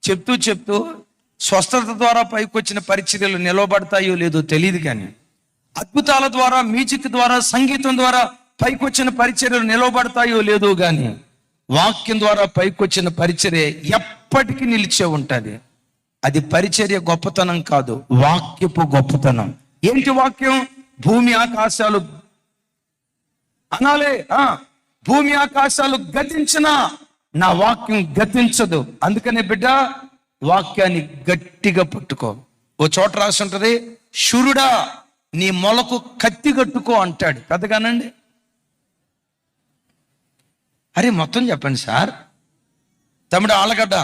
చెప్తూ చెప్తూ స్వస్థత ద్వారా పైకి వచ్చిన పరిచర్యలు నిలవబడతాయో లేదో తెలియదు, కానీ అద్భుతాల ద్వారా, మ్యూజిక్ ద్వారా, సంగీతం ద్వారా పైకి వచ్చిన పరిచర్యలు నిలవబడతాయో లేదో కానీ వాక్యం ద్వారా పైకి వచ్చిన పరిచర్య ఎప్పటికీ నిలిచే ఉంటుంది. అది పరిచర్య గొప్పతనం కాదు, వాక్యపు గొప్పతనం. ఏంటి వాక్యం? భూమి ఆకాశాలు అనాలే, భూమి ఆకాశాలు గతించినా నా వాక్యం గతించదు. అందుకనే బిడ్డ, వాక్యాన్ని గట్టిగా పట్టుకో. ఓ చోట రాసి ఉంటది, శూరుడా నీ మొలకు కత్తి కట్టుకో అంటాడు. పెద్దగానండి. అరే మొత్తం చెప్పండి సార్. తమ్ముడు ఆలగడ్డ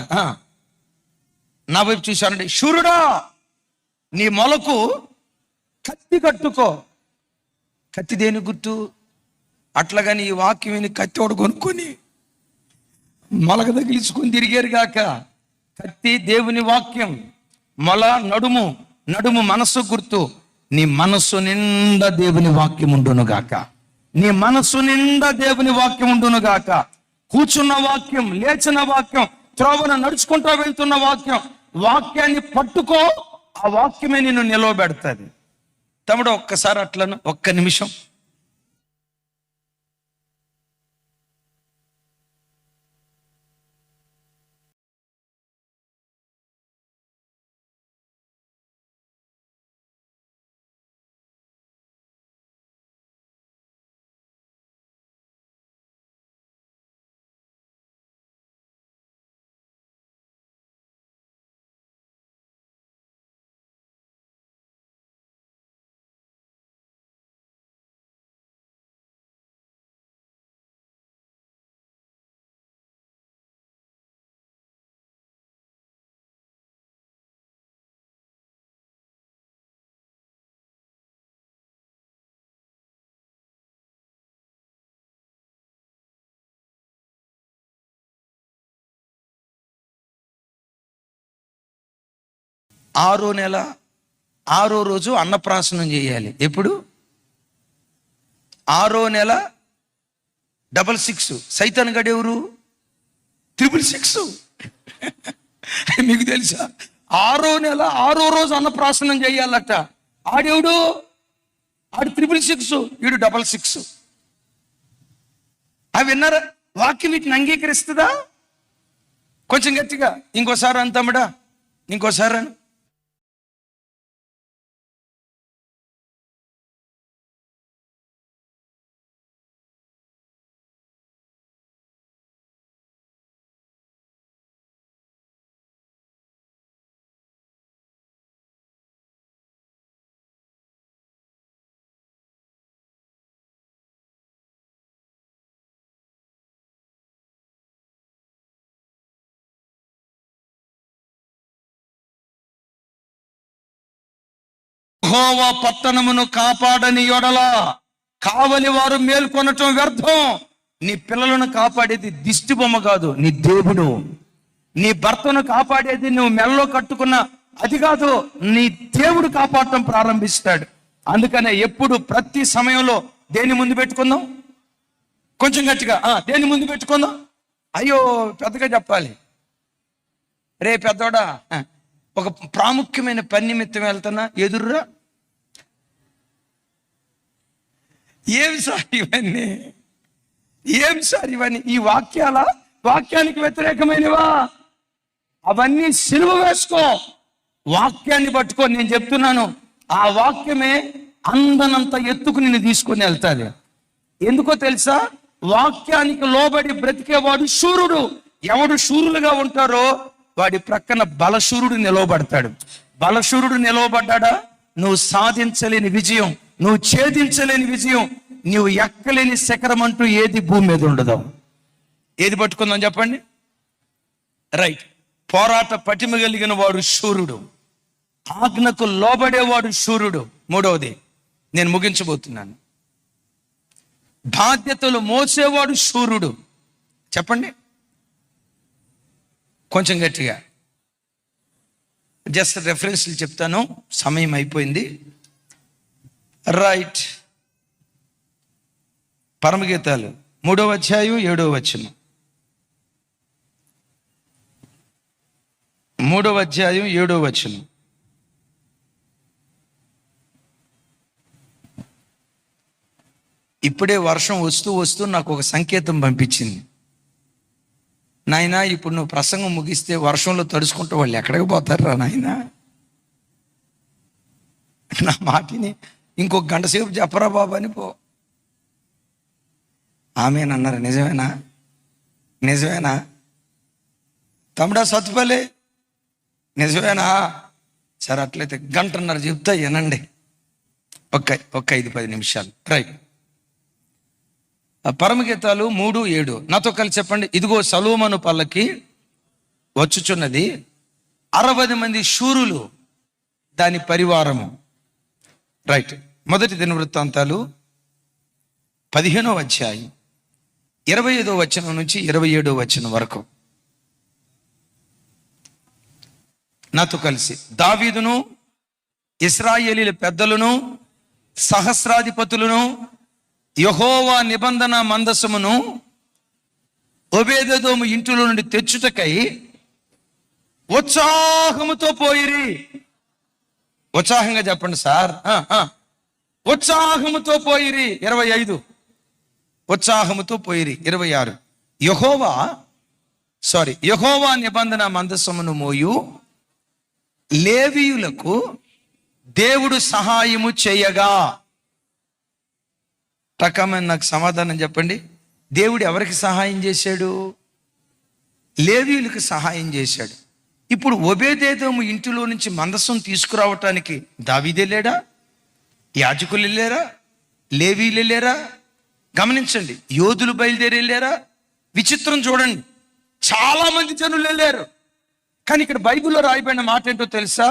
నా వైపు చూశానండి. శూరుడా నీ మొలకు కత్తి కట్టుకో. కత్తి దేని గుర్తు? అట్లాగని ఈ వాక్యం విని కత్తి ఒకటి కొనుక్కొని మొలక తగిలించుకొని తిరిగారు గాక. కత్తి దేవుని వాక్యం, మొల నడుము, నడుము మనస్సు గుర్తు. నీ మనస్సు నిండా దేవుని వాక్యం ఉండును గాక. నీ మనస్సు నిండా దేవుని వాక్యం ఉండును గాక. కూర్చున్న వాక్యం, లేచిన వాక్యం, త్రోవన నడుచుకుంటూ వెళ్తున్న వాక్యం. వాక్యాన్ని పట్టుకో, ఆ వాక్యమే నిన్ను నిలవబెడతాది. తమ్ముడు ఒక్కసారి అట్లను ఒక్క నిమిషం ఆరో నెల 6వ రోజు అన్నప్రాసనం చేయాలి. ఎప్పుడు? 6వ నెల 66. సైతాన్ గడు ఎవరు? 666. మీకు తెలుసా? 6వ నెల 6వ రోజు అన్నప్రాసనం చేయాలట. ఆడెవడు? ఆడు 666, వీడు 66. అవి విన్నారా? వాక్యం వీటిని అంగీకరిస్తుందా? కొంచెం గట్టిగా ఇంకోసారి అంతమ్మడా, ఇంకోసారి అని. యెహోవా పట్టణమును కాపాడని యెడల కావలి వారు మేల్కొనటం వ్యర్థం. నీ పిల్లలను కాపాడేది దిష్టి బొమ్మ కాదు, నీ దేవుడు. నీ భర్తను కాపాడేది నువ్వు మెల్లో కట్టుకున్న అది కాదు, నీ దేవుడు కాపాడటం ప్రారంభిస్తాడు. అందుకనే ఎప్పుడు ప్రతి సమయంలో దేని ముందు పెట్టుకుందాం? కొంచెం గట్టిగా దేని ముందు పెట్టుకుందాం? అయ్యో పెద్దగా చెప్పాలి. రే పెద్దోడా, ఒక ప్రాముఖ్యమైన పని నిమిత్తం వెళ్తున్నా, ఎదురురా. ఏం సార్ ఇవన్నీ, ఏం సార్ ఇవన్నీ? ఈ వాక్యానికి వ్యతిరేకమైనవా? అవన్నీ సిలువ వేసుకో, వాక్యాన్ని పట్టుకో. నేను చెప్తున్నాను, ఆ వాక్యమే అందనంత ఎత్తుకు నిన్ను తీసుకొని వెళ్తాది. ఎందుకో తెలుసా? వాక్యానికి లోబడి బ్రతికేవాడు శూరుడు. ఎవడు శూరులుగా ఉంటారో వాడి ప్రక్కన బలశూరుడు నిలవబడతాడు. బలశూరుడు నిలవబడ్డా నువ్వు సాధించలేని విజయం, నువ్వు ఛేదించలేని విజయం, నువ్వు ఎక్కలేని శిఖరం అంటూ ఏది భూమి మీద ఉండదు. ఏది పట్టుకుందాం చెప్పండి? రైట్. పోరాట పటిమ కలిగిన వాడు శూరుడు, ఆజ్ఞకు లోబడేవాడు శూరుడు. మూడవది నేను ముగించబోతున్నాను, బాధ్యతలు మోసేవాడు శూరుడు. చెప్పండి కొంచెం గట్టిగా. జస్ట్ రెఫరెన్స్లు చెప్తాను, సమయం అయిపోయింది. రైట్. పరమగీతాలు 3వ అధ్యాయం 7వ వచనం. 3వ అధ్యాయం 7వ వచనం. ఇప్పుడే వర్షం వస్తూ వస్తూ నాకు ఒక సంకేతం పంపించింది. నాయనా, ఇప్పుడు నువ్వు ప్రసంగం ముగిస్తే వర్షంలో తడుచుకుంటూ వాళ్ళు ఎక్కడికి పోతారా నాయనా? నా మాటిని ఇంకొక గంట సేపు చెప్పరా బాబు అని పో. ఆమెనన్నారు. నిజమేనా? నిజమేనా తమ్ముడా సత్తుపల్లి? నిజమేనా? సరే, అట్లయితే గంటన్నర చెప్తా వినండి. ఒక్క 5-10 నిమిషాలు. రైట్. పరమగీతాలు 3:7 నాతో కలిసి చెప్పండి. ఇదిగో సొలొమోను పల్లకి వచ్చుచున్నది, 60 మంది శూరులు దాని పరివారము. రైట్. మొదటి దినవృత్తాంతాలు 15వ అధ్యాయం 25వ వచనం నుంచి 27వ వచనం వరకు. నాతో కలిసి. దావీదును ఇశ్రాయేలీల పెద్దలను సహస్రాధిపతులను యెహోవా నిబంధన మందసమును ఓబేదెదోము ఇంటిలో నుండి తెచ్చుటకై ఉత్సాహముతో పోయిరి. ఉత్సాహంగా చెప్పండి సార్. ఉత్సాహముతో పోయిరి. 25. ఉత్సాహముతో పోయిరి. 26. యెహోవా నిబంధన మందసమును మోయు లేవీయులకు దేవుడు సహాయము చేయగా. టకమని నాకు సమాధానం చెప్పండి. దేవుడు ఎవరికి సహాయం చేశాడు? లేవీయులకు సహాయం చేశాడు. ఇప్పుడు ఓబేదెదోము ఇంటిలో నుంచి మందసం తీసుకురావటానికి దావీదు వెళ్ళాడా? యాజకులు వెళ్ళారా? లేవీయులు వెళ్ళారా? గమనించండి. యోధులు బయలుదేరి వెళ్ళారా? విచిత్రం చూడండి, చాలా మంది జనులు వెళ్ళారు. కానీ ఇక్కడ బైబిల్లో రాయబడిన మాట ఏంటో తెలుసా?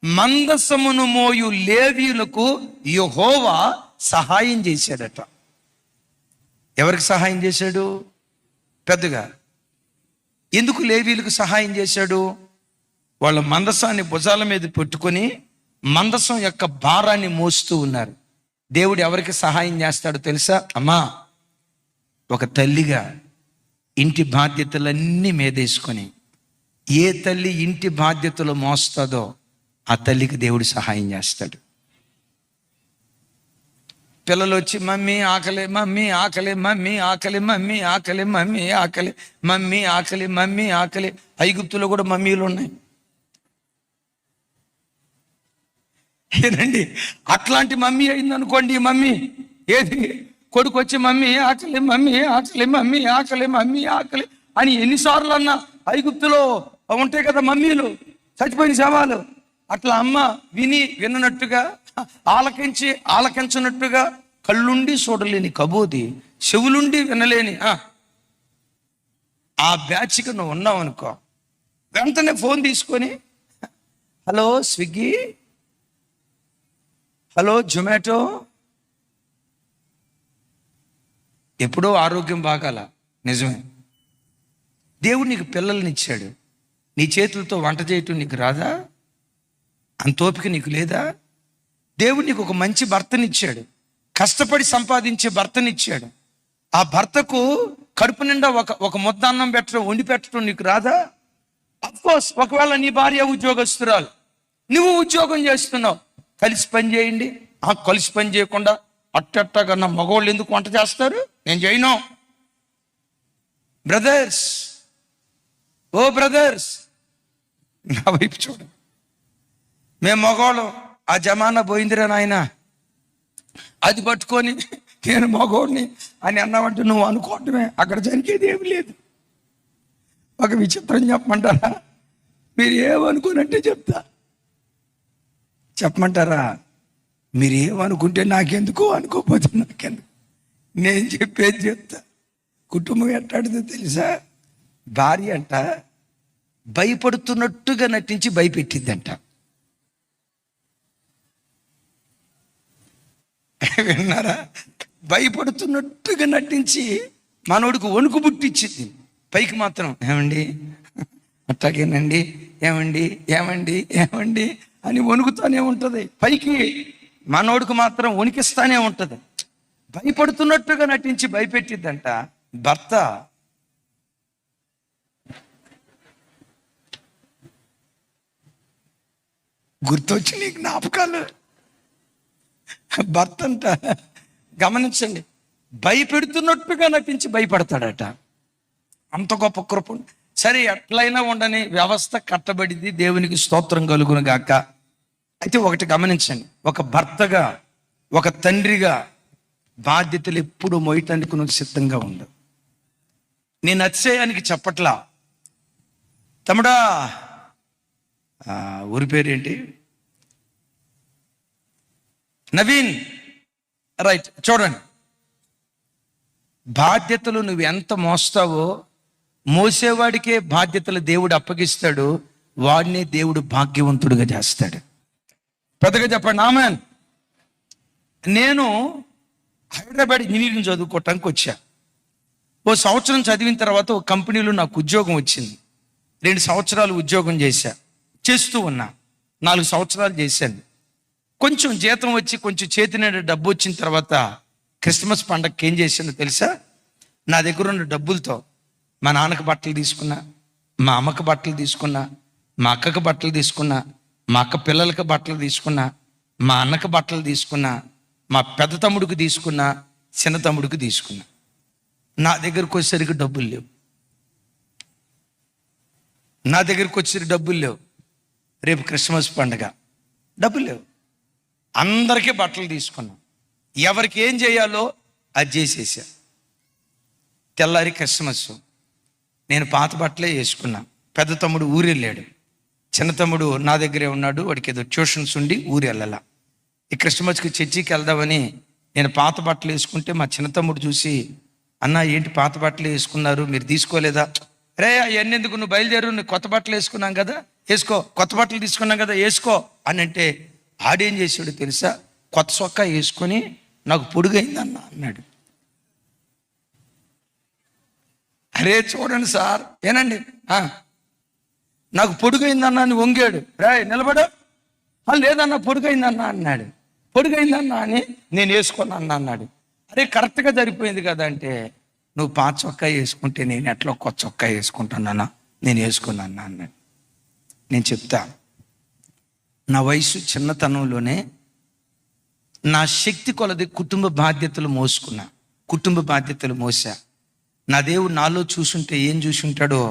మందసమును మోయు లేవీయులకు యెహోవా సహాయం చేశాడట. ఎవరికి సహాయం చేశాడు? పెద్దగా. ఎందుకు లేవీయులకు సహాయం చేశాడు? వాళ్ళ మందసాన్ని భుజాల మీద పెట్టుకొని మందసం యొక్క భారాన్ని మోస్తూ ఉన్నారు. దేవుడు ఎవరికి సహాయం చేస్తాడో తెలుసా? అమ్మా, ఒక తల్లిగా ఇంటి బాధ్యతలన్నీ మీదేసుకొని ఏ తల్లి ఇంటి బాధ్యతలు మోస్తుందో ఆ తల్లికి దేవుడు సహాయం చేస్తాడు. పిల్లలు వచ్చి మమ్మీ ఆకలి, మమ్మీ ఆకలి, మమ్మీ ఆకలి, మమ్మీ ఆకలి, మమ్మీ ఆకలి, మమ్మీ ఆకలి, మమ్మీ ఆకలి. ఐగుప్తులో కూడా మమ్మీలు ఉన్నాయి. ఏనండి, అట్లాంటి మమ్మీ అయిందనుకోండి. మమ్మీ ఏది కొడుకు వచ్చి మమ్మీ ఆకలి, మమ్మీ ఆకలి, మమ్మీ ఆకలి, మమ్మీ ఆకలి అని ఎన్నిసార్లు అన్నా. ఐగుప్తులో ఉంటాయి కదా మమ్మీలు, చచ్చిపోయిన శవాలు. అట్లా అమ్మ విన్నట్టుగా ఆలకించినట్టుగా, కళ్ళుండి చూడలేని కబోది, చెవులుండి వినలేని ఆ బ్యాచ్కి నువ్వు ఉన్నావు అనుకో, వెంటనే ఫోన్ తీసుకొని హలో స్విగ్గీ, హలో జొమాటో. ఎప్పుడో ఆరోగ్యం బాగాల, నిజమే. దేవుడు నీకు పిల్లల్ని ఇచ్చాడు, నీ చేతులతో వంట చేయటం నీకు రాదా? అంత ఓపిక నీకు లేదా? దేవుడు నీకు ఒక మంచి భర్తనిచ్చాడు, కష్టపడి సంపాదించే భర్తనిచ్చాడు. ఆ భర్తకు కడుపు నిండా ఒక ముద్ద అన్నం పెట్టడం, వండి పెట్టడం నీకు రాదా? అఫ్కోర్స్, ఒకవేళ నీ భార్య ఉద్యోగస్తురాలు, నువ్వు ఉద్యోగం చేస్తున్నావు, కలిసి పని చేయండి. కలిసి పని చేయకుండా అట్టట్టగన్న మగవాళ్ళు ఎందుకు వంట చేస్తారు? నేను చేయను. బ్రదర్స్, ఓ బ్రదర్స్, నా వైపు చూడు. మేము మగవాళ్ళం, ఆ జమానా పోయిందిరా నాయన. అది పట్టుకొని నేను మగవాడిని అని అన్నావంటే నువ్వు అనుకోవటమే, అక్కడ జరిగేది ఏమి లేదు. ఒక విచిత్రం చెప్పమంటారా? మీరు ఏమనుకోనంటే చెప్తా. చెప్పమంటారా? మీరు ఏమనుకుంటే నాకెందుకు, అనుకోకపోతే నాకెందుకు. నేను చెప్పేది చెప్తా. కుటుంబం ఎట్టాడితే తెలుసా? భార్య అంట భయపడుతున్నట్టుగా నటించి భయపెట్టిద్దంట. విన్నారా? భయపడుతున్నట్టుగా నటించి మనోడికి వణుకు పుట్టించింది. పైకి మాత్రం ఏమండి, అట్లాగేనండి, ఏమండి ఏమండి ఏమండి అని వణుకుతానే ఉంటుంది. పైకి మనోడికి మాత్రం వణికిస్తానే ఉంటుంది. భయపడుతున్నట్టుగా నటించి భయపెట్టిద్దంట భర్త. గుర్తొచ్చి నీకు జ్ఞాపకాలు. భర్త అంట, గమనించండి, భయపెడుతున్నట్టుగా నటించి భయపడతాడట. అంత గొప్ప కృప. సరే, ఎట్లయినా ఉండని, వ్యవస్థ కట్టబడింది, దేవునికి స్తోత్రం కలుగును గాక. అయితే ఒకటి గమనించండి, ఒక భర్తగా, ఒక తండ్రిగా బాధ్యతలు ఎప్పుడు మోయటానికి నువ్వు సిద్ధంగా ఉండవు. నేను అతిశయానికి చెప్పట్లా. తమ్ముడా, ఊరి పేరేంటి? నవీన్, రైట్. చూడండి, బాధ్యతలు నువ్వు ఎంత మోస్తావో, మోసేవాడికే బాధ్యతలు దేవుడు అప్పగిస్తాడు, వాడినే దేవుడు భాగ్యవంతుడిగా చేస్తాడు. పెద్దగా చెప్పండి ఆమేన్. నేను హైదరాబాద్ ఇంజనీరింగ్ చదువుకోవటానికి వచ్చా. ఓ సంవత్సరం చదివిన తర్వాత ఒక కంపెనీలో నాకు ఉద్యోగం వచ్చింది. 2 సంవత్సరాలు ఉద్యోగం చేస్తూ ఉన్నా. 4 సంవత్సరాలు చేశాను. కొంచెం జీతం వచ్చి, కొంచెం చేతి నిండా డబ్బు వచ్చిన తర్వాత క్రిస్మస్ పండగకి ఏం చేశానో తెలుసా? నా దగ్గర ఉన్న డబ్బులతో మా నాన్నకి బట్టలు తీసుకున్నా, మా అమ్మకి బట్టలు తీసుకున్నా, మా అక్కకి బట్టలు తీసుకున్నా, మా అక్క పిల్లలకి బట్టలు తీసుకున్నా, మా అన్నకి బట్టలు తీసుకున్నా, మా పెద్ద తమ్ముడికి తీసుకున్నా, చిన్న తమ్ముడికి తీసుకున్నా. నా దగ్గరకు వచ్చేసరికి డబ్బులు లేవు. నా దగ్గరకు వచ్చేసరికి డబ్బులు లేవు. రేపు క్రిస్మస్ పండుగ, డబ్బులు లేవు. అందరికీ బట్టలు తీసుకున్నాం. ఎవరికి ఏం చేయాలో అది చేసేసా. తెల్లారి క్రిస్మస్. నేను పాత బట్టలే వేసుకున్నా. పెద్ద తమ్ముడు ఊరు వెళ్ళాడు, చిన్న తమ్ముడు నా దగ్గరే ఉన్నాడు. వాడికి ఏదో ట్యూషన్స్ ఉండి ఊరు వెళ్ళాల. ఈ క్రిస్మస్కి చర్చికి వెళ్దామని నేను పాత బట్టలు వేసుకుంటే మా చిన్న తమ్ముడు చూసి, అన్న ఏంటి పాత బట్టలు వేసుకున్నారు, మీరు తీసుకోలేదా? రే, అవన్నీ ఎందుకు, నువ్వు బయలుదేరు, నువ్వు కొత్త బట్టలు వేసుకున్నాం కదా, వేసుకో, కొత్త బట్టలు తీసుకున్నాం కదా, వేసుకో అని అంటే, ఆడేం చేశాడు తెలుసా? కొత్త సొక్కా వేసుకొని నాకు పొడుగైందన్న అన్నాడు. అరే చూడండి సార్, ఏనండి, నాకు పొడుగైందన్నా అని వంగాడు. రే నిలబడు, లేదన్నా పొడుగైందన్నా అన్నాడు. పొడుగైందన్నా అని నేను వేసుకున్నా అన్నాడు. అరే కరెక్ట్గా సరిపోయింది కదా అంటే, నువ్వు పాత చొక్కా వేసుకుంటే నేను ఎట్లా కొత్త చొక్కా వేసుకుంటున్నానా, నేను వేసుకున్నాను అన్నాడు. నేను చెప్తా, నా వయసు చిన్నతనంలోనే నా శక్తి కొలది కుటుంబ బాధ్యతలు మోసుకున్నా, కుటుంబ బాధ్యతలు మోసా. నా దేవుడు నాలో చూసుంటే ఏం చూసుంటాడో.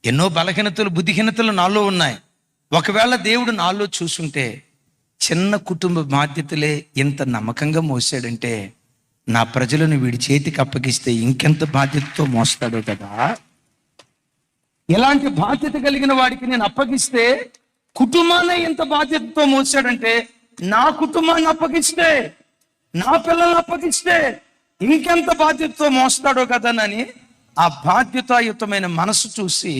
ఎన్నో బలహీనతలు, బుద్ధిహీనతలు నాలో ఉన్నాయి. ఒకవేళ దేవుడు నాలో చూసుంటే చిన్న కుటుంబ బాధ్యతలే ఇంత నమ్మకంగా మోసాడంటే, నా ప్రజలను వీడి చేతికి అప్పగిస్తే ఇంకెంత బాధ్యతతో మోస్తాడో కదా. ఎలాంటి బాధ్యత కలిగిన వాడికి నేను అప్పగిస్తే, కుటుంబాన్ని ఎంత బాధ్యతతో మోసాడంటే, నా కుటుంబాన్ని అప్పగిస్తే, నా పిల్లల్ని అప్పగిస్తే ఇంకెంత బాధ్యతతో మోస్తాడో కదనని ఆ బాధ్యతాయుతమైన మనసు చూసి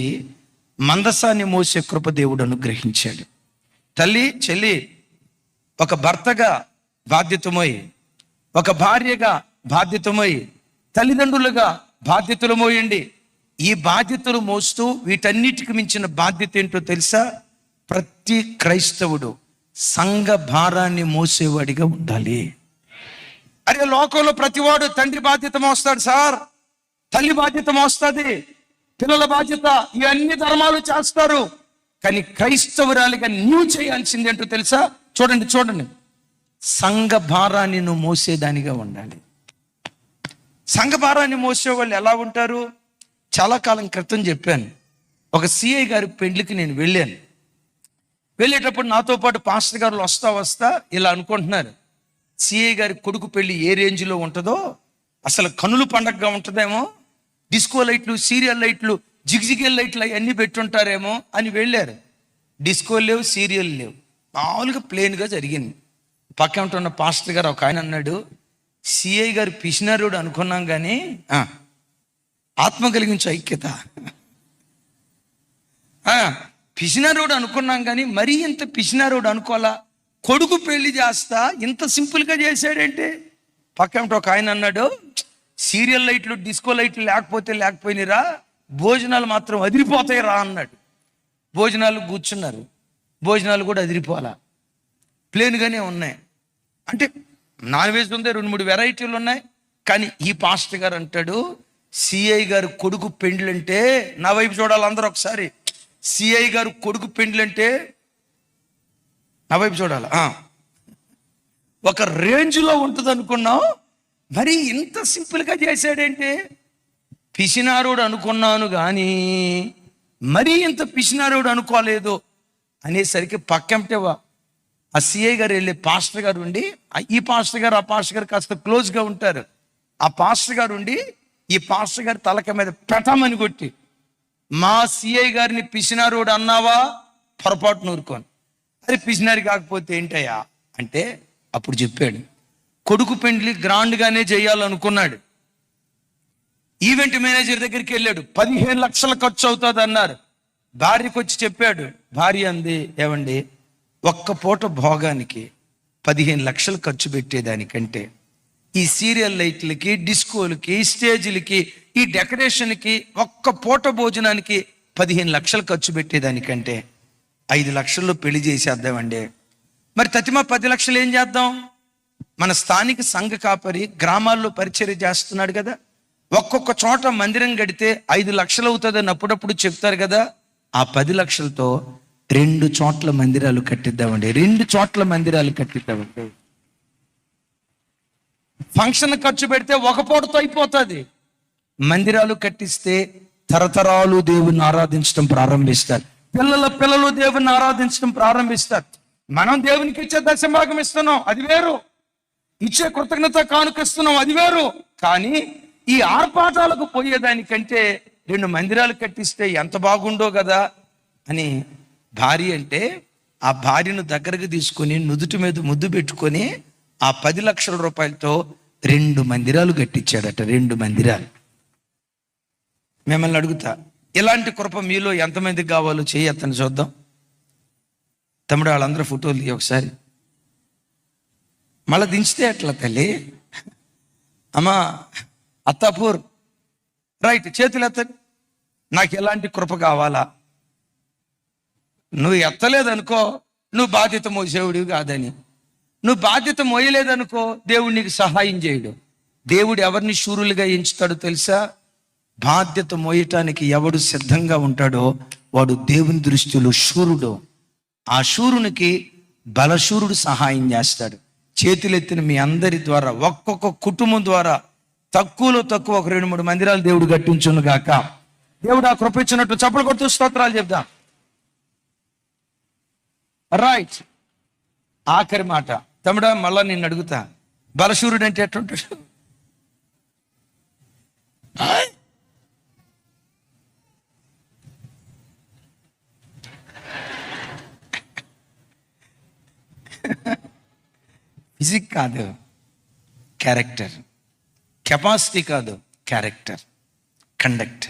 మందసాన్ని మోసే కృప దేవుడు అనుగ్రహించాడు. తల్లి, చెల్లి, ఒక భర్తగా బాధ్యతమోయి, ఒక భార్యగా బాధ్యతమోయి, తల్లిదండ్రులుగా బాధ్యతలు మోయండి. ఈ బాధ్యతలు మోస్తూ వీటన్నిటికి మించిన బాధ్యత ఏంటో తెలుసా? ప్రతి క్రైస్తవుడు సంఘ భారాన్ని మోసేవాడిగా ఉండాలి. అరే లోకంలో ప్రతివాడు తండ్రి బాధ్యత మోస్తాడు సార్, తల్లి బాధ్యత మోస్తుంది, పిల్లల బాధ్యత, ఈ అన్ని ధర్మాలు చేస్తారు. కానీ క్రైస్తవురాలిగా నీవు చేయాల్సింది ఏంటో తెలుసా? చూడండి, సంఘ భారాన్ని నువ్వు మోసేదానిగా ఉండాలి. సంఘ భారాన్ని మోసే వాళ్ళు ఎలా ఉంటారు? చాలా కాలం క్రితం చెప్పాను. ఒక సిఐ గారి పెండ్లికి నేను వెళ్ళాను. వెళ్ళేటప్పుడు నాతో పాటు పాస్టర్ గారు వస్తా ఇలా అనుకుంటున్నారు, సిఐ గారి కొడుకు పెళ్లి ఏ రేంజ్లో ఉంటుందో, అసలు కనులు పండగగా ఉంటుందేమో, డిస్కో లైట్లు, సీరియల్ లైట్లు, జిగ్జిగల్ లైట్లు అవన్నీ పెట్టుంటారేమో అని వెళ్ళారు. డిస్కో లేవు, సీరియల్ లేవు, మామూలుగా ప్లెయిన్గా జరిగింది. పక్కన ఉంటున్న పాస్టర్ గారు ఒక ఆయన అన్నాడు, సిఐ గారు పిసినారుడు అనుకున్నాం కానీ ఆత్మ కలిగించు ఐక్యత, పిసినారోడు అనుకున్నాం కానీ మరీ ఇంత పిసినారోడు అనుకోవాలా, కొడుకు పెళ్లి చేస్తా ఇంత సింపుల్గా చేశాడంటే. పక్కన ఒక ఆయన అన్నాడు, సీరియల్ లైట్లు, డిస్కో లైట్లు లేకపోయినరా, భోజనాలు మాత్రం అదిరిపోతాయి రా అన్నాడు. భోజనాలు కూర్చున్నారు, భోజనాలు కూడా అదిరిపోవాలా, ప్లేన్గానే ఉన్నాయి. అంటే నాన్ వెజ్ ఉంది, 2-3 వెరైటీలు ఉన్నాయి. కానీ ఈ పాస్టర్ గారు అంటాడు, సిఐ గారు కొడుకు పెండ్లంటే, నా వైపు చూడాలి అందరూ ఒకసారి, సిఐ గారు కొడుకు పెండ్లంటే నా వైపు చూడాలి, ఒక రేంజ్లో ఉంటుంది అనుకున్నాం, మరి ఇంత సింపుల్గా చేశాడంటే. పిసినారోడు అనుకున్నాను కానీ మరీ ఇంత పిసినారోడు అనుకోలేదు అనేసరికి పక్కంటే ఆ సిఐ గారు వెళ్ళే పాస్టర్ గారు ఉండి, ఈ పాస్టర్ గారు ఆ పాస్టర్ గారు కాస్త క్లోజ్గా ఉంటారు. ఆ పాస్టర్ గారు ఉండి ఈ పాస్టర్ గారి తలక మీద పెట్టమని కొట్టి, మా సిఐ గారిని పిసినారోడు అన్నావా, పొరపాటు నూరుకోను, అది పిసినారి కాకపోతే ఏంటయ్యా అంటే అప్పుడు చెప్పాడు, కొడుకు పెండ్లి గ్రాండ్గానే చేయాలనుకున్నాడు. ఈవెంట్ మేనేజర్ దగ్గరికి వెళ్ళాడు, 15 లక్షలు ఖర్చు అవుతుంది అన్నారు. భార్యకు వచ్చి చెప్పాడు. భార్య అంది, ఏమండి, ఒక్క పూట భోగానికి 15 లక్షలు ఖర్చు పెట్టేదానికంటే ఈ సీరియల్ లైట్లకి, డిస్కోలకి, స్టేజ్లకి, ఈ డెకరేషన్కి, ఒక్క పూట భోజనానికి 15 లక్షలు ఖర్చు పెట్టేదానికంటే 5 లక్షల్లో పెళ్లి చేసేద్దామండి. మరి తతిమా 10 లక్షలు ఏం చేద్దాం? మన స్థానిక సంఘ కాపరి గ్రామాల్లో పరిచర్య చేస్తున్నాడు కదా, ఒక్కొక్క చోట మందిరం కడితే 5 లక్షలు అవుతుందని అప్పుడప్పుడు చెప్తారు కదా. ఆ 10 లక్షలతో 2 చోట్ల మందిరాలు కట్టిద్దామండి, 2 చోట్ల మందిరాలు కట్టిద్దామండి. ఫంక్షన్ ఖర్చు పెడితే ఒక పూటతో అయిపోతుంది, మందిరాలు కట్టిస్తే తరతరాలు దేవుని ఆరాధించడం ప్రారంభిస్తారు, పిల్లలు దేవుని ఆరాధించడం ప్రారంభిస్తారు. మనం దేవునికి ఇచ్చే దశభాగం ఇస్తున్నాం, అది వేరు, ఇచ్చే కృతజ్ఞత కానుకిస్తున్నాం, అది వేరు. కానీ ఈ ఆర్పాటాలకు పోయేదానికంటే 2 మందిరాలు కట్టిస్తే ఎంత బాగుండో కదా అని భార్య అంటే, ఆ భార్యను దగ్గరకు తీసుకొని నుదుటి మీద ముద్దు పెట్టుకొని ఆ 10 లక్షల రూపాయలతో 2 మందిరాలు కట్టించాడట, 2 మందిరాలు. మిమ్మల్ని అడుగుతా, ఇలాంటి కృప మీలో ఎంతమందికి కావాలో చెయ్యి అతను చూద్దాం. తమ్ముడు వాళ్ళందరూ ఫోటోలు తీయ ఒకసారి, మళ్ళీ దించితే ఎట్లా తల్లి, అమ్మా అత్తాపూర్ రైట్, చేతులు ఎత్తండి. నాకు ఎలాంటి కృప కావాలా? నువ్వు ఎత్తలేదనుకో నువ్వు బాధ్యత మోసేవుడివి కాదని, నువ్వు బాధ్యత మోయలేదనుకో దేవుడు నీకు సహాయం చేయడు. దేవుడు ఎవరిని శూరులుగా ఎంచుతాడో తెలుసా? బాధ్యత మోయటానికి ఎవడు సిద్ధంగా ఉంటాడో వాడు దేవుని దృష్టిలో శూరుడు. ఆ శూరునికి బలశూరుడు సహాయం చేస్తాడు. చేతులెత్తిన మీ అందరి ద్వారా, ఒక్కొక్క కుటుంబం ద్వారా తక్కువలో తక్కువ ఒక 2-3 మందిరాలు దేవుడు కట్టించును గాక. దేవుడు ఆ కృప ఇచ్చినట్టు చప్పలు కొడుతూ స్తోత్రాలు చెప్దాం. రైట్, ఆఖరి మాట. తమ్ముడా మళ్ళా నిన్ను అడుగుతా, బలశూరుడు అంటే ఎట్లుంటాడు? ఫిజిక్ కాదు, క్యారెక్టర్. కెపాసిటీ కాదు, క్యారెక్టర్, కండక్ట్.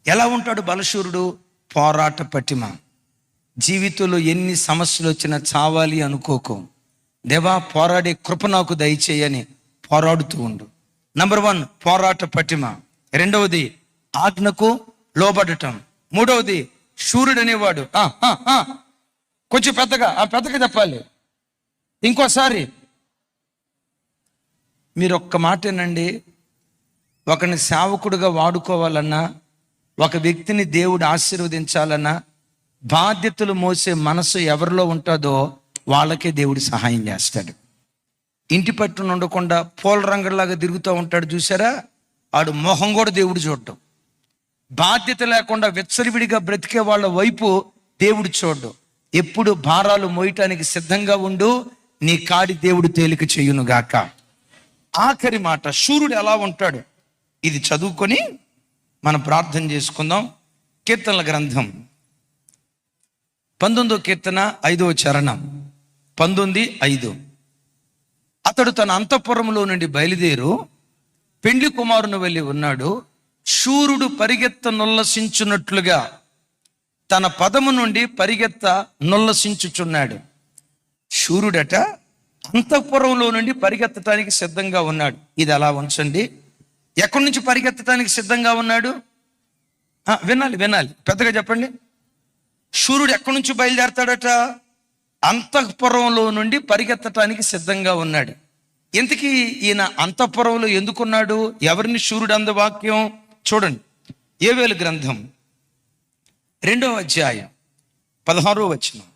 ఎలా ఉంటాడు బలశూరుడు? పోరాట పటిమ. జీవితంలో ఎన్ని సమస్యలు వచ్చినా చావాలి అనుకోకు, దేవా పోరాడే కృప నాకు దయచేయని పోరాడుతూ ఉండు. నంబర్ 1 పోరాట పటిమ. 2వది ఆజ్ఞకు లోబడటం. 3వది శూరుడు అనేవాడు. కొంచెం పెద్దగా చెప్పాలి ఇంకోసారి. మీరు ఒక్క మాటేనండి, ఒకరిని సేవకుడిగా వాడుకోవాలన్నా, ఒక వ్యక్తిని దేవుడు ఆశీర్వదించాలన్నా, బాధ్యతలు మోసే మనసు ఎవరిలో ఉంటుందో వాళ్ళకే దేవుడు సహాయం చేస్తాడు. ఇంటి పట్టున ఉండకుండా పూల రంగులాగా తిరుగుతూ ఉంటాడు చూసారా, ఆడు మొహం కూడా దేవుడు చూడడం. బాధ్యత లేకుండా విచ్చలవిడిగా బ్రతికే వాళ్ళ వైపు దేవుడు చూడడం. ఎప్పుడు భారాలు మోయటానికి సిద్ధంగా ఉండు, నీ కాడి దేవుడు తేలిక చేయునుగాక. ఆఖరి మాట, శూరుడు ఎలా ఉంటాడు, ఇది చదువుకొని మనం ప్రార్థన చేసుకుందాం. కీర్తనల గ్రంథం 19వ కీర్తన 5వ చరణం, 19:5. అతడు తన అంతఃపురములో నుండి బయలుదేరు పెండ్లి కుమారుని వెళ్ళి ఉన్నాడు. శూరుడు పరిగెత్త నొల్లసించున్నట్లుగా తన పదము నుండి పరిగెత్త నొల్లసించుచున్నాడు. శూరుడట అంతఃపురంలో నుండి పరిగెత్తడానికి సిద్ధంగా ఉన్నాడు. ఇది అలా ఉంచండి. ఎక్కడి నుంచి పరిగెత్తడానికి సిద్ధంగా ఉన్నాడు? వినాలి, పెద్దగా చెప్పండి. శూరుడు ఎక్కడి నుంచి బయలుదేరతాడట? అంతఃపురంలో నుండి పరిగెత్తటానికి సిద్ధంగా ఉన్నాడు. ఇంతకీ ఈయన అంతఃపురంలో ఎందుకున్నాడు? ఎవరిని శూరుడు అంద వాక్యం చూడండి. యోవేలు గ్రంథం 2వ అధ్యాయం 16వ వచనం,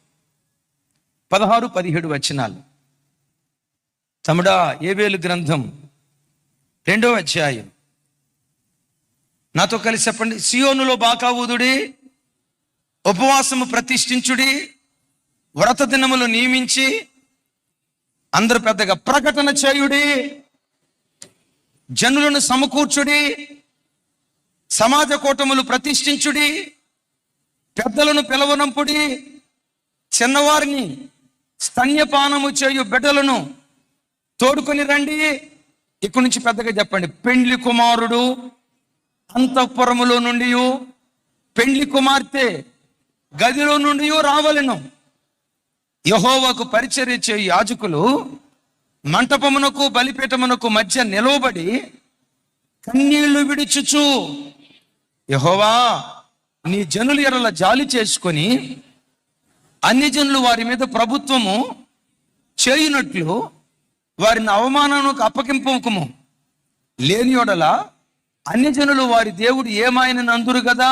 16-17 వచనాలు. తమ్ముడా, యోవేలు గ్రంథం 2వ అధ్యాయం, నాతో కలిసి చెప్పండి. సియోనులో బాకా ఊదుడి, ఉపవాసము ప్రతిష్ఠించుడి, వ్రత దినములు నియమించి అందరు పెద్దగా ప్రకటన చేయుడి, జనులను సమకూర్చుడి, సమాజ కూటములు ప్రతిష్ఠించుడి, పెద్దలను పిలవనంపుడి, చిన్నవారిని స్తన్యపానము చేయు బిడ్డలను తోడుకొని రండి. ఇక్కడి నుంచి పెద్దగా చెప్పండి. పెండ్లి కుమారుడు అంతఃపురములో నుండి, పెండ్లి కుమార్తె గదిలో నుండి రావలెను. యెహోవాకు పరిచర్య చేయు యాజకులు మంటపమునకు బలిపీఠమునకు మధ్య నిలవబడి కన్నీళ్లు విడిచుచు, యెహోవా నీ జనుల ఎడల జాలి చేసుకొని అన్ని జనులు వారి మీద ప్రభుత్వము చేయునట్లు వారిని అవమానమునకు అప్పగింపకము, లేని యెడల అన్ని జనులు వారి దేవుడు ఏమాయనని అందురు కదా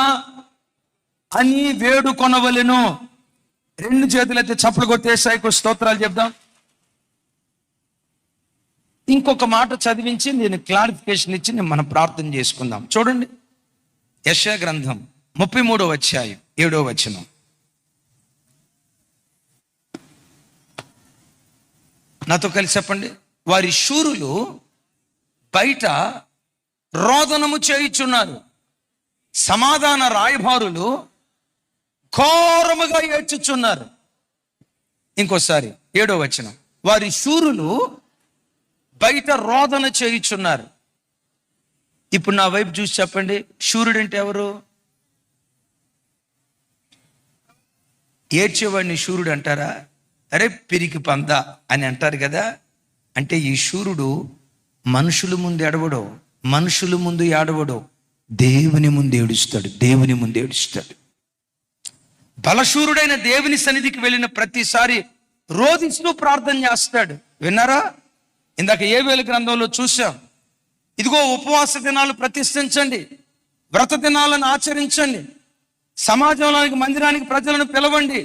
అని వేడుకొనవలెను. 2 చేతులైతే చప్పలు కొట్టేసాయికు స్తోత్రాలు చెప్దాం. ఇంకొక మాట చదివించి నేను క్లారిఫికేషన్ ఇచ్చి మనం ప్రార్థన చేసుకుందాం. చూడండి, యెషయా గ్రంథం 33వ అధ్యాయం 7వ వచనం. నాతో కలిసి చెప్పండి. వారి శూరులు బయట రోదనము చేయుచున్నారు, సమాధాన రాయబారులు ఘోరముగా ఏడ్చుచున్నారు. ఇంకోసారి 7వ వచనం. వారి శూరులు బయట రోదన చేయుచున్నారు. ఇప్పుడు నా వైపు చూసి చెప్పండి, శూరుడు అంటే ఎవరు? ఏడ్చేవాడిని శూరుడు అంటారా? అరే పిరికి పంద అని అంటారు కదా. అంటే ఈ శూరుడు మనుషుల ముందు ఏడవడు, మనుషుల ముందు ఏడవడు, దేవుని ముందు ఏడుస్తాడు, దేవుని ముందు ఏడుస్తాడు. బలశూరుడైన దేవుని సన్నిధికి వెళ్ళిన ప్రతిసారి రోదిస్తూ ప్రార్థన చేస్తాడు. విన్నారా? ఇందాక యోవేలు గ్రంథంలో చూసాం. ఇదిగో ఉపవాస దినాలు ప్రతిష్ఠించండి, వ్రత దినాలను ఆచరించండి, సమాజంలోనికి మందిరానికి ప్రజలను పిలవండి,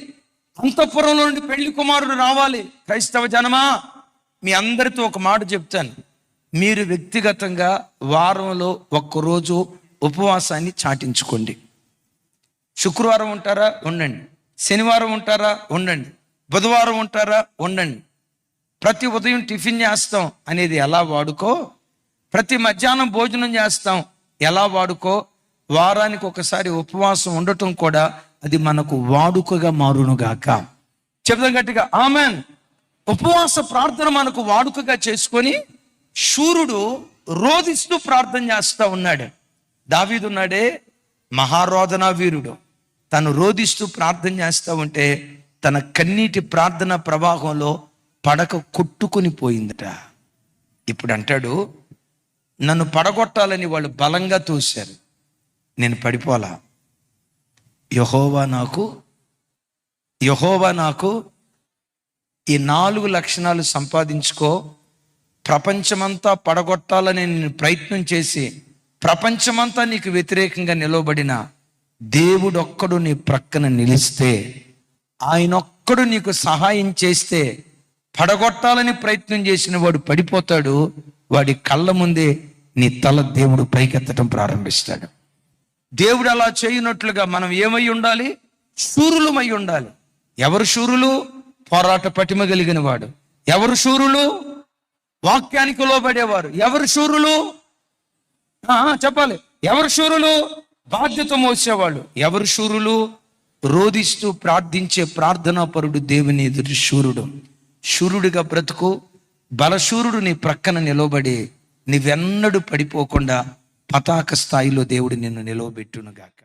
అంతఃపురంలో నుండి పెళ్లి కుమారుడు రావాలి. క్రైస్తవ జనమా, మీ అందరితో ఒక మాట చెప్తాను. మీరు వ్యక్తిగతంగా వారంలో ఒక్కరోజు ఉపవాసాన్ని చాటించుకోండి. శుక్రవారం ఉంటారా? ఉండండి. శనివారం ఉంటారా? ఉండండి. బుధవారం ఉంటారా? ఉండండి. ప్రతి ఉదయం టిఫిన్ చేస్తాం అనేది ఎలా వాడుకో, ప్రతి మధ్యాహ్నం భోజనం చేస్తాం ఎలా వాడుకో, వారానికి ఒకసారి ఉపవాసం ఉండటం కూడా అది మనకు వాడుకగా మారునుగాక. చెప్తాం గట్టిగా ఆమెన్. ఉపవాస ప్రార్థన మనకు వాడుకగా చేసుకొని శూరుడు రోదిస్తూ ప్రార్థన చేస్తూ ఉన్నాడు. దావీదు ఉన్నాడే, మహారోదనా వీరుడు. తను రోదిస్తూ ప్రార్థన చేస్తూ ఉంటే తన కన్నీటి ప్రార్థన ప్రవాహంలో పడక కొట్టుకుని పోయిందట. ఇప్పుడు అంటాడు, నన్ను పడగొట్టాలని వాళ్ళు బలంగా తోశారు, నేను పడిపోలా. యెహోవా నాకు ఈ 4 లక్షణాలు సంపాదించుకో. ప్రపంచమంతా పడగొట్టాలని నేను ప్రయత్నం చేసి ప్రపంచమంతా నీకు వ్యతిరేకంగా నిలవబడిన దేవుడొక్కడు నీ ప్రక్కన నిలిస్తే, ఆయనొక్కడు నీకు సహాయం చేస్తే పడగొట్టాలని ప్రయత్నం చేసిన వాడు పడిపోతాడు. వాడి కళ్ళ ముందే నీ తల దేవుడు పైకెత్తడం ప్రారంభిస్తాడు. దేవుడు అలా చేయనట్లుగా మనం ఏమై ఉండాలి? శూరులమై ఉండాలి. ఎవరు శూరులు? పోరాట పటిమ కలిగిన వాడు. ఎవరు శూరులు? వాక్యానికి లోబడేవారు. ఎవరు శూరులు? చెప్పాలి. ఎవరు శూరులు? బాధ్యత మోసేవాళ్ళు. ఎవరు శూరులు? రోదిస్తూ ప్రార్థించే ప్రార్థనా పరుడు దేవుని ఎదురు శూరుడు. శూరుడిగా బ్రతుకు. బలశూరుడు నీ ప్రక్కన నిలబడి నీవెన్నడూ పడిపోకుండా పతాక స్థాయిలో దేవుడు నిన్ను నిలవబెట్టునుగాక.